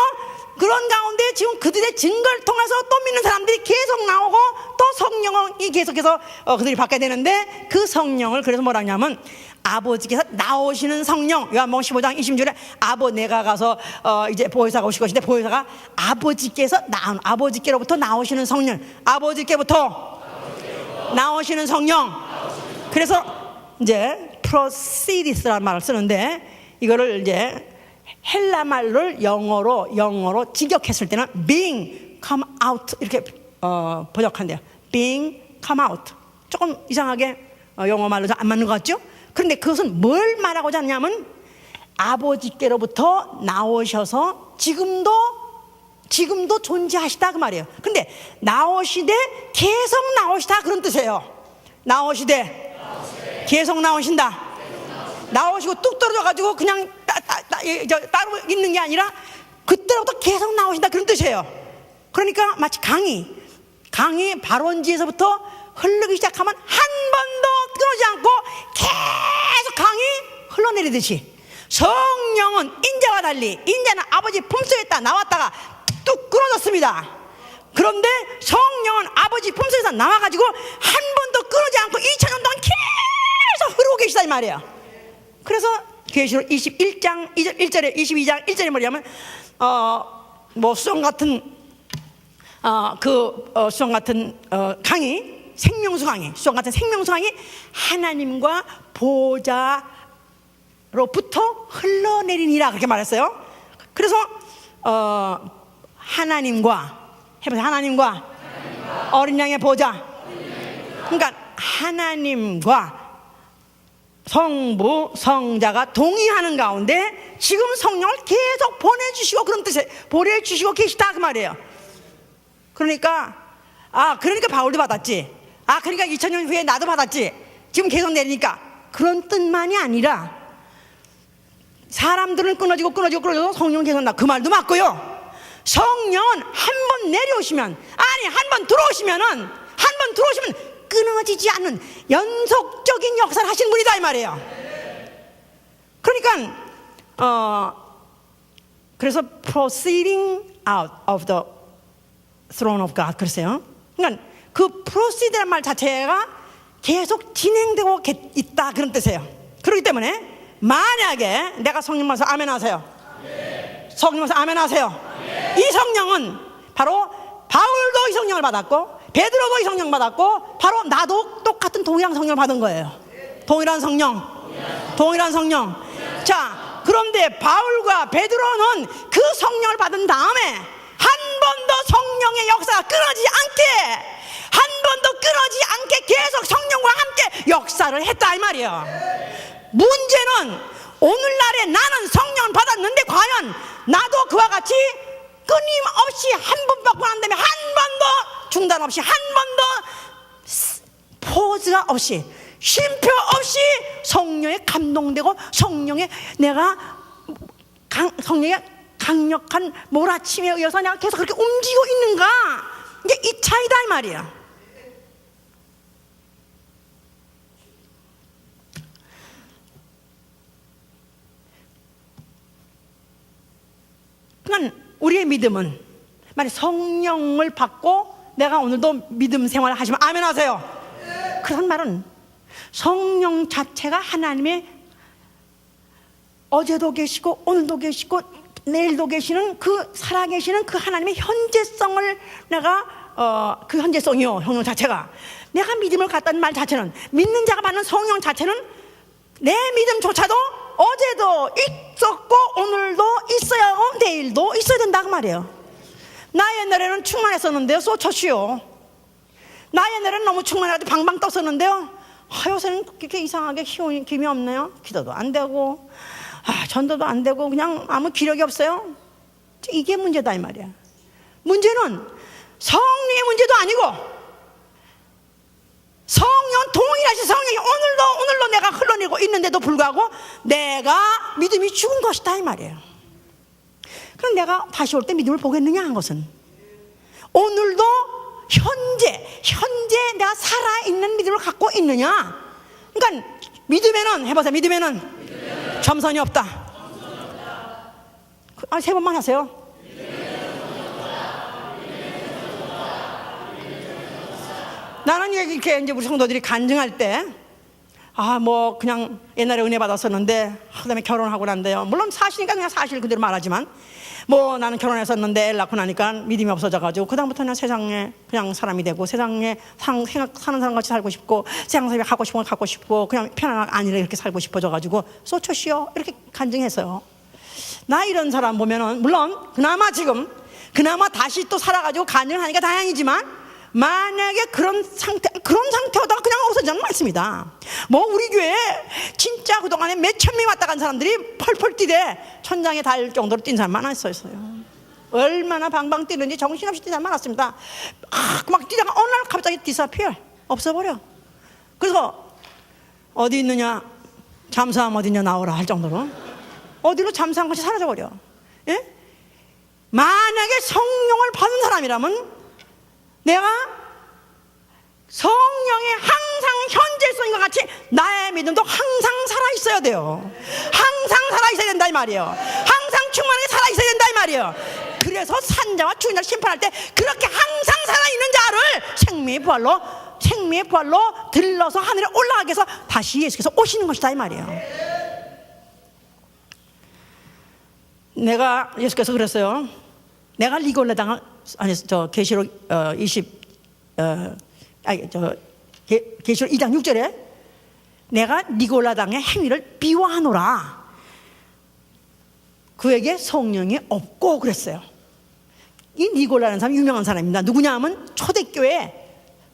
S1: 그런 가운데 지금 그들의 증거를 통해서 또 믿는 사람들이 계속 나오고 또 성령이 계속해서 그들이 받게 되는데 그 성령을 그래서 뭐라 하냐면 아버지께서 나오시는 성령, 요한복음 15장 20절에 내가 가서 이제 보혜사가 오실 것인데 보혜사가 아버지께로부터 나오시는 성령, 아버지께부터 나오시는 성령. 그래서 이제 proceedes라는 말을 쓰는데 이거를 이제 헬라 말을 영어로 직역했을 때는 being come out 이렇게 번역한대요. being come out. 조금 이상하게 영어 말로 안 맞는 것 같죠? 그런데 그것은 뭘 말하고자 하냐면 아버지께로부터 나오셔서 지금도 존재하시다 그 말이에요. 근데 나오시되 계속 나오시다 그런 뜻이에요. 나오시되 계속 나오신다. 나오시고 뚝 떨어져가지고 그냥 따로 있는 게 아니라 그때로부터 계속 나오신다 그런 뜻이에요. 그러니까 마치 강이 발원지에서부터 흐르기 시작하면 한 번도 끊어지지 않고 계속 강이 흘러내리듯이 성령은 인자와 달리 인자는 아버지 품속에 있다 나왔다가 뚝 끊어졌습니다. 그런데 성령은 아버지 품속에서 나와가지고 한 번도 끊어지지 않고 2000년 동안 계속 흐르고 계시다 이 말이에요. 그래서 계시록 21장 1절에 22장 1절에 뭐냐면 뭐 수정 같은 수정 같은 강이 생명수 강이 수정 같은 생명수 강이 하나님과 보좌로부터 흘러내리니라 그렇게 말했어요. 그래서 하나님과 어린 양의 보좌. 그러니까 하나님과 성부, 성자가 동의하는 가운데 지금 성령을 계속 보내주시고 그런 뜻에 보내주시고 계시다 그 말이에요. 그러니까 바울도 받았지. 아, 그러니까 2000년 후에 나도 받았지. 지금 계속 내리니까. 그런 뜻만이 아니라 사람들은 끊어지고 성령 계속 나. 그 말도 맞고요. 성령은 한 번 내려오시면, 아니 한 번 들어오시면 끊어지지 않는 연속적인 역사를 하시는 분이다 이 말이에요. 그러니까 그래서 proceeding out of the throne of God 그랬어요. 그러니까 그 proceed라는 말 자체가 계속 진행되고 있다 그런 뜻이에요. 그렇기 때문에 만약에 내가 성령 받아서 아멘 하세요. 성령 받아서 아멘 하세요. 이 성령은 바로 바울도 이 성령을 받았고 베드로도 이 성령 받았고 바로 나도 똑같은 동일한 성령을 받은 거예요. 동일한 성령. 자, 그런데 바울과 베드로는 그 성령을 받은 다음에 한 번 더 성령의 역사가 끊어지지 않게 계속 성령과 함께 역사를 했다 이 말이에요. 문제는 오늘날에 나는 성령을 받았는데 과연 나도 그와 같이 끊임없이 한 번 받고 난 다음에 한 번 더 중단 없이, 한 번 더 포즈가 없이, 쉼표 없이 성령에 감동되고 성령의 강력한 몰아침에 의해서 내가 계속 그렇게 움직이고 있는가, 이제 이 차이다 이 말이야. 그러니까 우리의 믿음은 만약 성령을 받고 내가 오늘도 믿음 생활을 하시면 아멘 하세요. 그런 말은 성령 자체가 하나님의 어제도 계시고 오늘도 계시고 내일도 계시는 그 살아계시는 그 하나님의 현재성을 내가 그 현재성이요, 성령 자체가 내가 믿음을 갖다는 말 자체는, 믿는 자가 받는 성령 자체는 내 믿음조차도 어제도 있었고 오늘도 있어야 하고 내일도 있어야 된다 그 말이에요. 나 옛날에는 충만했었는데요, 쏘쳤슈요. 나 옛날에는 너무 충만해가지고 방방 떴었는데요, 요새는 그렇게 이상하게 힘이 없네요. 기도도 안 되고 전도도 안 되고 그냥 아무 기력이 없어요. 이게 문제다 이 말이야. 문제는 성령의 문제도 아니고 성령 동일하신 성령이 오늘도 내가 흘러내고 있는데도 불구하고 내가 믿음이 죽은 것이다 이 말이에요. 그럼 내가 다시 올 때 믿음을 보겠느냐 한 것은 오늘도 현재 내가 살아있는 믿음을 갖고 있느냐. 그러니까 믿음에는 해보세요. 믿음에는 점선이 없다. 세 번만 하세요. 나는 이렇게 이제 우리 성도들이 간증할 때 뭐 그냥 옛날에 은혜 받았었는데 그다음에 결혼하고 난데요, 물론 사실이니까 그냥 사실 그대로 말하지만 뭐 나는 결혼했었는데 애 낳고 나니까 믿음이 없어져가지고 그다음부터 그냥 세상에 그냥 사람이 되고 세상에 사는 사람같이 살고 싶고 세상 사람이 갖고 싶은 걸 갖고 싶고 그냥 편안하게 안일하게 이렇게 살고 싶어져가지고 쏘초시오 이렇게 간증했어요. 나 이런 사람 보면은 물론 그나마 다시 또 살아가지고 간증을 하니까 다행이지만 만약에 그런 상태보다 그냥 없어지는 말씀이다. 뭐 우리 교회에 진짜 그동안에 몇천 명이 왔다 간 사람들이 펄펄 뛰대 천장에 닿을 정도로 뛴 사람 많았어요. 얼마나 방방 뛰는지 정신없이 뛴 사람 많았습니다. 막 뛰다가 어느 날 갑자기 disappear, 없어버려. 그래서 어디 있느냐, 잠수함 어디 있냐 나오라 할 정도로 어디로 잠수함 같이 사라져버려. 예? 만약에 성령을 받은 사람이라면 내가 성령의 항상 현재성과 같이 나의 믿음도 항상 살아있어야 돼요. 항상 살아있어야 된다 이 말이에요. 항상 충만하게 살아있어야 된다 이 말이에요. 그래서 산자와 죽은 자를 심판할 때 그렇게 항상 살아있는 자를 생명의 부활로 들러서 하늘에 올라가게 해서 다시 예수께서 오시는 것이다 이 말이에요. 내가 예수께서 그랬어요. 내가 리골레당을 계시록 2장 6절에 내가 니골라당의 행위를 비화하노라. 그에게 성령이 없고 그랬어요. 이 니골라라는 사람 유명한 사람입니다. 누구냐 하면 초대교회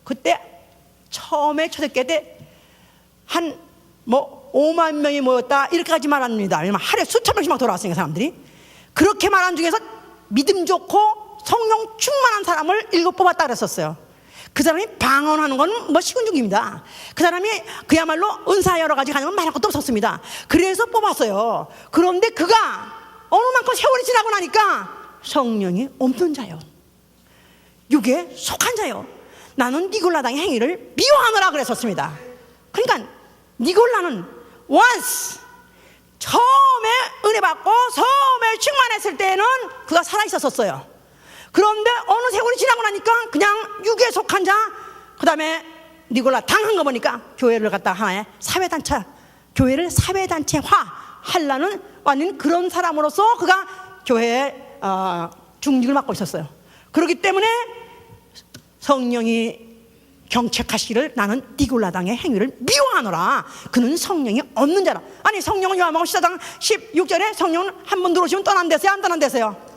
S1: 그때 처음에 초대교회 때 한 5만 명이 모였다 이렇게까지 말합니다. 왜냐면 하루에 수천 명씩 막 돌아왔으니까 사람들이. 그렇게 말한 중에서 믿음 좋고 성령 충만한 사람을 7 뽑았다 그랬었어요. 그 사람이 방언하는 건 뭐 시군중입니다. 그 사람이 그야말로 은사 여러 가지 가는 건 말할 것도 없었습니다. 그래서 뽑았어요. 그런데 그가 어느 만큼 세월이 지나고 나니까 성령이 없는 자요, 육에 속한 자요, 나는 니골라당의 행위를 미워하노라 그랬었습니다. 그러니까 니골라는 once 처음에 은혜 받고 처음에 충만했을 때는 그가 살아있었어요. 그런데 어느 세월이 지나고 나니까 그냥 육에 속한 자, 그 다음에 니골라 당한 거 보니까 교회를 갖다 하나의 사회단체, 교회를 사회단체화 하려는 완전 그런 사람으로서 그가 교회에 중직을 맡고 있었어요. 그렇기 때문에 성령이 경책하시기를 나는 니골라당의 행위를 미워하노라. 그는 성령이 없는 자라. 아니, 성령은 요한복음 14장 16절에 성령은 한 번 들어오시면 떠난댔어요, 안 떠난댔어요?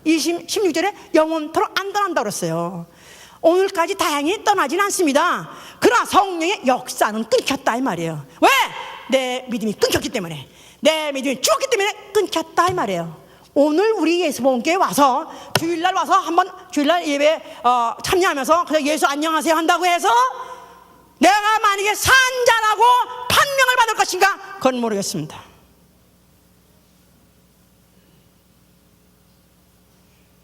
S1: 16절에 영원토록 안 떠난다고 그랬어요. 오늘까지 다행히 떠나진 않습니다. 그러나 성령의 역사는 끊겼다 이 말이에요. 왜? 내 믿음이 끊겼기 때문에, 내 믿음이 죽었기 때문에 끊겼다 이 말이에요. 오늘 우리 예수봉교에 와서 주일날 와서 한번 주일날 예배 참여하면서 그래서 예수 안녕하세요 한다고 해서 내가 만약에 산자라고 판명을 받을 것인가, 그건 모르겠습니다.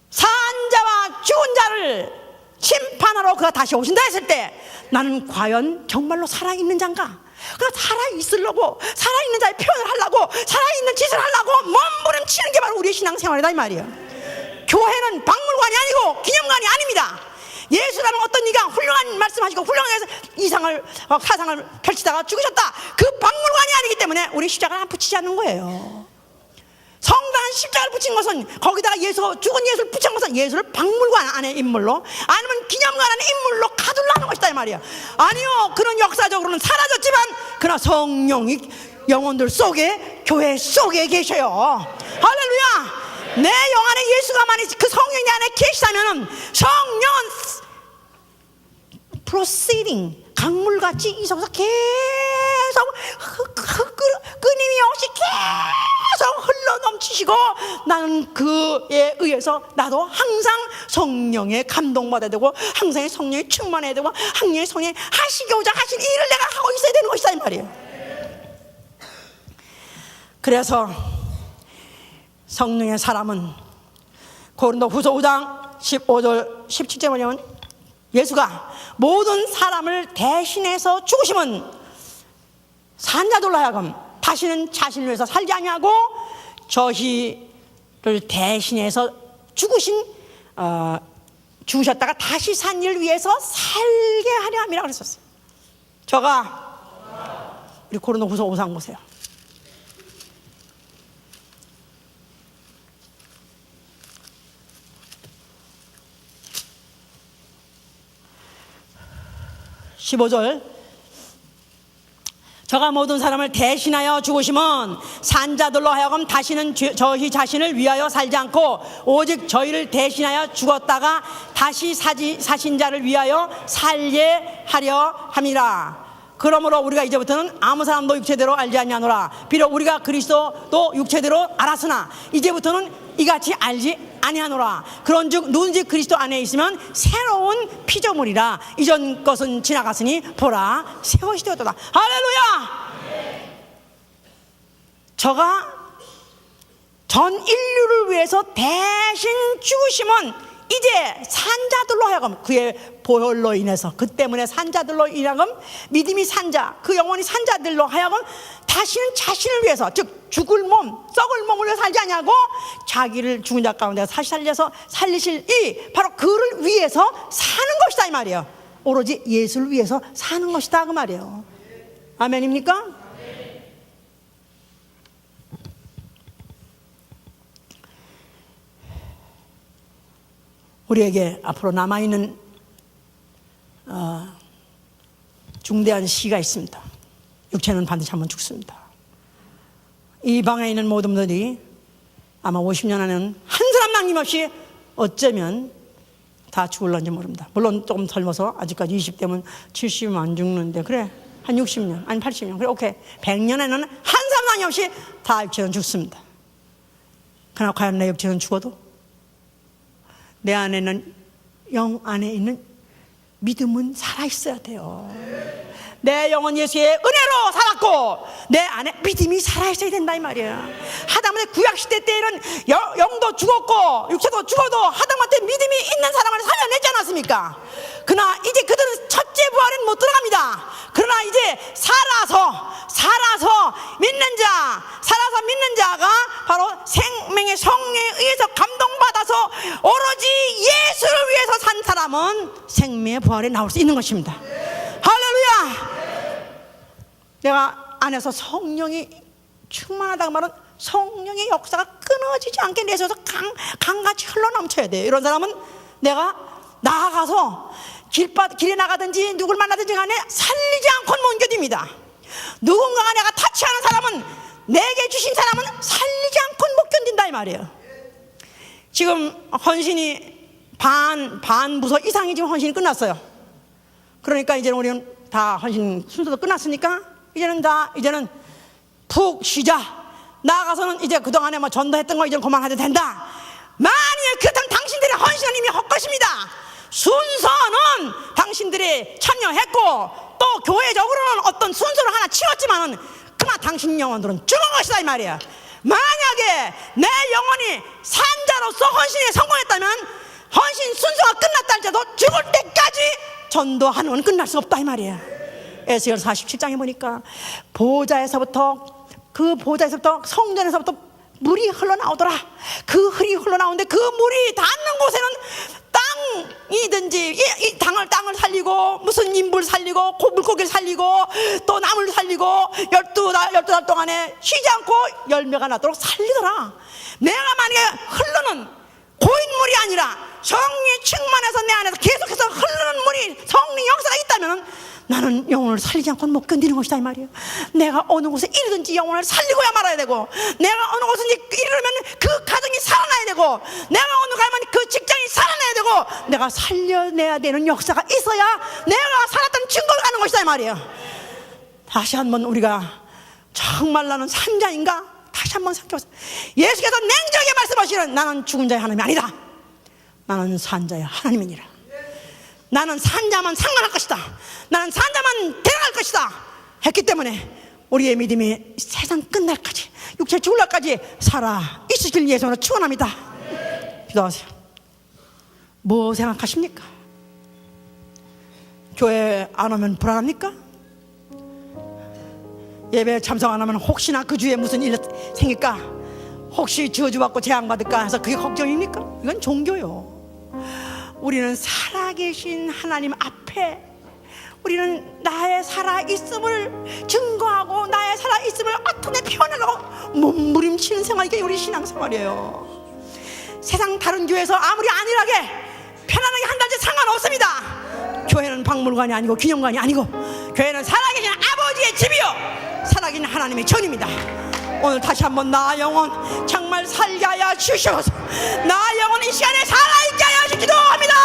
S1: 산자와 죽은 자를 심판하러 그가 다시 오신다 했을 때 나는 과연 정말로 살아있는 자인가? 그러나 살아있으려고, 살아있는 자의 표현을 하려고, 살아있는 짓을 하려고 몸부림치는 게 바로 우리의 신앙생활이다 이 말이에요. 교회는 박물관이 아니고 기념관이 아닙니다. 예수라는 어떤 이가 훌륭한 말씀하시고 훌륭하게 해서 이상을 사상을 펼치다가 죽으셨다, 그 박물관이 아니기 때문에 우리 십자가를 붙이지 않는 거예요. 성당한 십자가를 붙인 것은, 거기다가 죽은 예수를 붙인 것은 예수를 박물관 안에 인물로, 아니면 기념관 안에 인물로 가두려는 것이다 이 말이야. 아니요, 그는 역사적으로는 사라졌지만 그러나 성령이 영혼들 속에, 교회 속에 계셔요. 할렐루야. 내 영 안에 예수가 만약 그 성령이 내 안에 계시다면 성령은 proceeding, 강물같이 이 속에서 계속 끊임이 없이 계속 흘러 넘치시고, 나는 그에 의해서 나도 항상 성령에 감동받아야 되고, 항상 성령에 충만해야 되고, 항상 성령이 하시고자 하신 일을 내가 하고 있어야 되는 것이다 이 말이에요. 그래서 성령의 사람은 고린도후서 5장 15절 17절에 보면 예수가 모든 사람을 대신해서 죽으심은 산자들로 하여금 다시는 자신을 위해서 살지 아니하고 저희를 대신해서 죽으셨다가 다시 산 일을 위해서 살게 하려 함이라고 그랬었어요. 우리 고린도후서 5장 보세요. 저가 모든 사람을 대신하여 죽으심은 산자들로 하여금 다시는 저희 자신을 위하여 살지 않고 오직 저희를 대신하여 죽었다가 다시 사신 자를 위하여 살게 하려 함이라. 그러므로 우리가 이제부터는 아무 사람도 육체대로 알지 아니하노라. 비록 우리가 그리스도도 육체대로 알았으나 이제부터는 이같이 알지 아니하노라. 그런즉 누군지 그리스도 안에 있으면 새로운 피조물이라. 이전 것은 지나갔으니 보라 새 것이 되었도다. 할렐루야. 저가 전 인류를 위해서 대신 죽으심은 이제 산자들로 하여금, 그의 보혈로 인해서, 그 때문에 산자들로 인하여금 믿음이 산자, 그 영혼이 산자들로 하여금 다시는 자신을 위해서, 즉 죽을 몸, 썩을 몸을 위해 살지 않냐고 자기를 죽은 자 가운데 다시 살려서 살리실 이 바로 그를 위해서 사는 것이다 이 말이에요. 오로지 예수를 위해서 사는 것이다 그 말이에요. 아멘입니까? 우리에게 앞으로 남아있는 중대한 시기가 있습니다. 육체는 반드시 한번 죽습니다. 이 방에 있는 모든 분들이 아마 50년 안에는 한 사람 남김없이 어쩌면 다 죽을런지 모릅니다. 물론 조금 젊어서 아직까지 20대면 70은 안 죽는데, 그래 한 60년 아니 80년, 그래 오케이 100년에는 한 사람 남김없이 다 육체는 죽습니다. 그러나 과연 내 육체는 죽어도 내 안에는, 영 안에 있는 믿음은 살아있어야 돼요. 내 영혼 예수의 은혜로 살았고 내 안에 믿음이 살아있어야 된다 이 말이에요. 하다못해 구약시대 때에는 영도 죽었고 육체도 죽어도 하다못해 믿음이 있는 사람을 살려내지 않았습니까? 그러나 이제 그들은 첫째 부활은 못 들어갑니다. 그러나 이제 살아서 믿는 자가 바로 생명의 성령에 의해서 감동받아서 오로지 예수를 위해서 산 사람은 생명의 부활에 나올 수 있는 것입니다. 할렐루야. 내가 안에서 성령이 충만하다고 말은 성령의 역사가 끊어지지 않게 내 속에서 강같이 흘러넘쳐야 돼요. 이런 사람은 내가 나아가서 길에 나가든지 누굴 만나든지 간에 살리지 않고는 못 견딥니다. 누군가가 내가 타치하는 사람은, 내게 주신 사람은 살리지 않고는 못 견딘다 이 말이에요. 지금 헌신이 반 부서 이상이 지금 헌신이 끝났어요. 그러니까 이제는 우리는 다 헌신 순서도 끝났으니까 이제는 푹 쉬자. 나아가서는 이제 그동안에 뭐 전도했던 거 이제는 그만해도 된다. 만일 그렇다면 당신들의 헌신은 이미 헛것입니다. 순서는 당신들이 참여했고 또 교회적으로는 어떤 순서를 하나 치웠지만은 그만 당신 영혼들은 죽은 것이다 이 말이야. 만약에 내 영혼이 산자로서 헌신에 성공했다면 헌신 순서가 끝났다 할지라도 죽을 때까지 전도하는 건 끝날 수 없다 이 말이야. 에스겔 47장에 보니까 그 보좌에서부터 성전에서부터 물이 흘러나오더라. 그 흘이 흘러나오는데 그 물이 닿는 곳에는 땅이든지 이 땅을 살리고 무슨 인물 살리고 물고기를 살리고 또 나무를 살리고 12달 동안에 쉬지 않고 열매가 나도록 살리더라. 내가 만약에 흐르는 고인물이 아니라 성령이 충만해서 내 안에서 계속해서 흐르는 물이 성령 역사가 있다면 나는 영혼을 살리지 않고는 못 견디는 것이다 이 말이에요. 내가 어느 곳에 이르든지 영혼을 살리고야 말아야 되고, 내가 어느 곳에 이르면 그 가정이 살아나야 되고, 내가 어느 가면 그 직장이 살아나야 되고, 내가 살려내야 되는 역사가 있어야 내가 살았다는 증거를 가는 것이다 이 말이에요. 다시 한번 우리가 정말 나는 산자인가? 다시 한번 생각해보세요. 예수께서 냉정하게 말씀하시는 나는 죽은 자의 하나님이 아니다. 나는 산자의 하나님이니라. 나는 산자만 상관할 것이다. 나는 산자만 데려갈 것이다 했기 때문에 우리의 믿음이 세상 끝날까지, 육체 죽을 날까지 살아 있으실 예수로 축원합니다. 기도하세요. 뭐 생각하십니까? 교회 안 오면 불안합니까? 예배 참석 안 하면 혹시나 그 주에 무슨 일 생길까? 혹시 저주받고 재앙받을까 해서 그게 걱정입니까? 이건 종교요. 우리는 살아계신 하나님 앞에 우리는 나의 살아있음을 증거하고 나의 살아있음을 어떻게 표현하려고 몸부림치는 생활이 우리 신앙생활이에요. 세상 다른 교회에서 아무리 안일하게 편안하게 한다지 상관없습니다. 교회는 박물관이 아니고 기념관이 아니고 교회는 살아계신 아버지의 집이요 살아계신 하나님의 전입니다. 오늘 다시 한번 나 영혼 정말 살게 하여 주시옵소서. 나 영혼 이 시간에 살아있게 하여 주시옵소서. 기도합니다.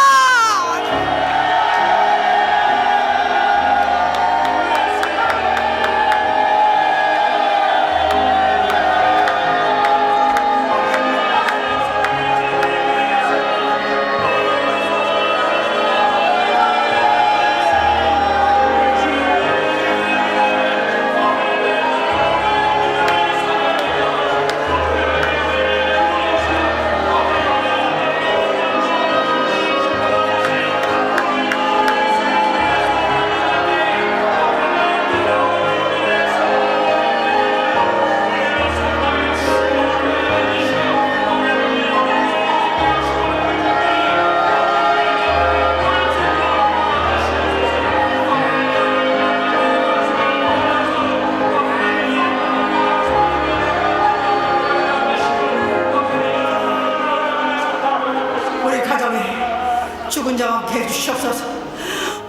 S1: 죽은 자와 게 주시옵소서.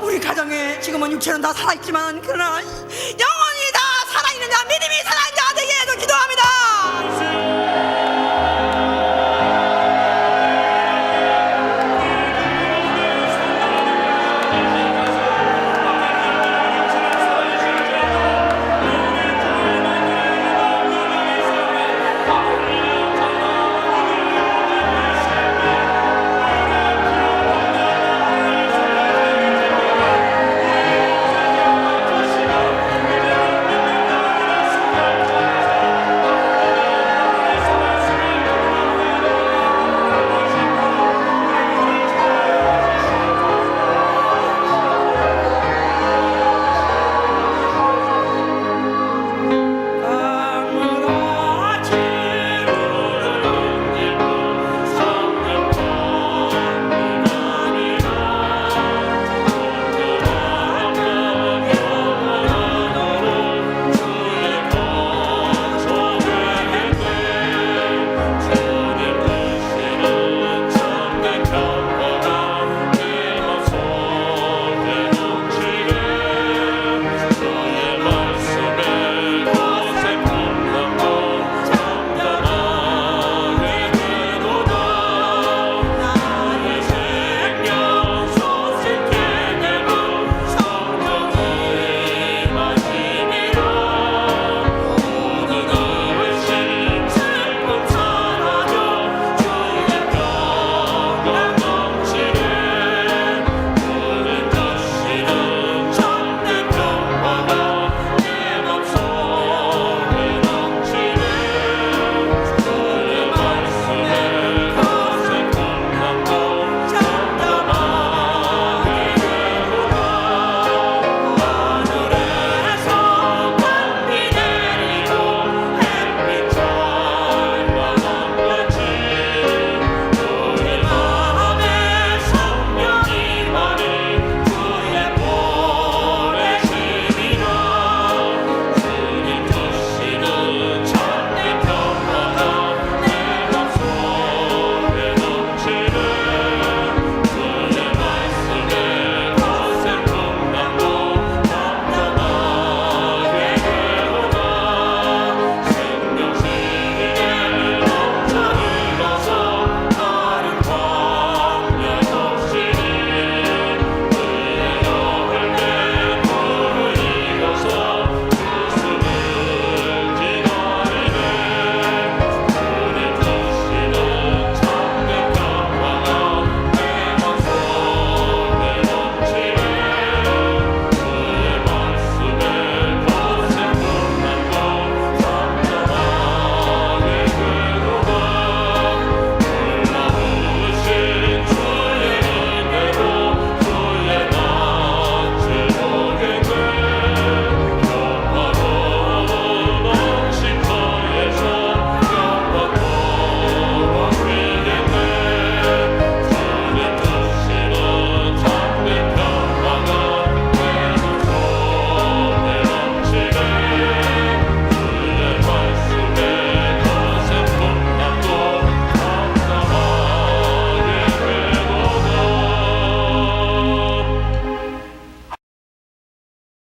S1: 우리 가정에 지금은 육체는 다 살아있지만 그러나 영혼이 다 살아있는 자, 믿음이 살아있는 자 되게 해서 기도합니다.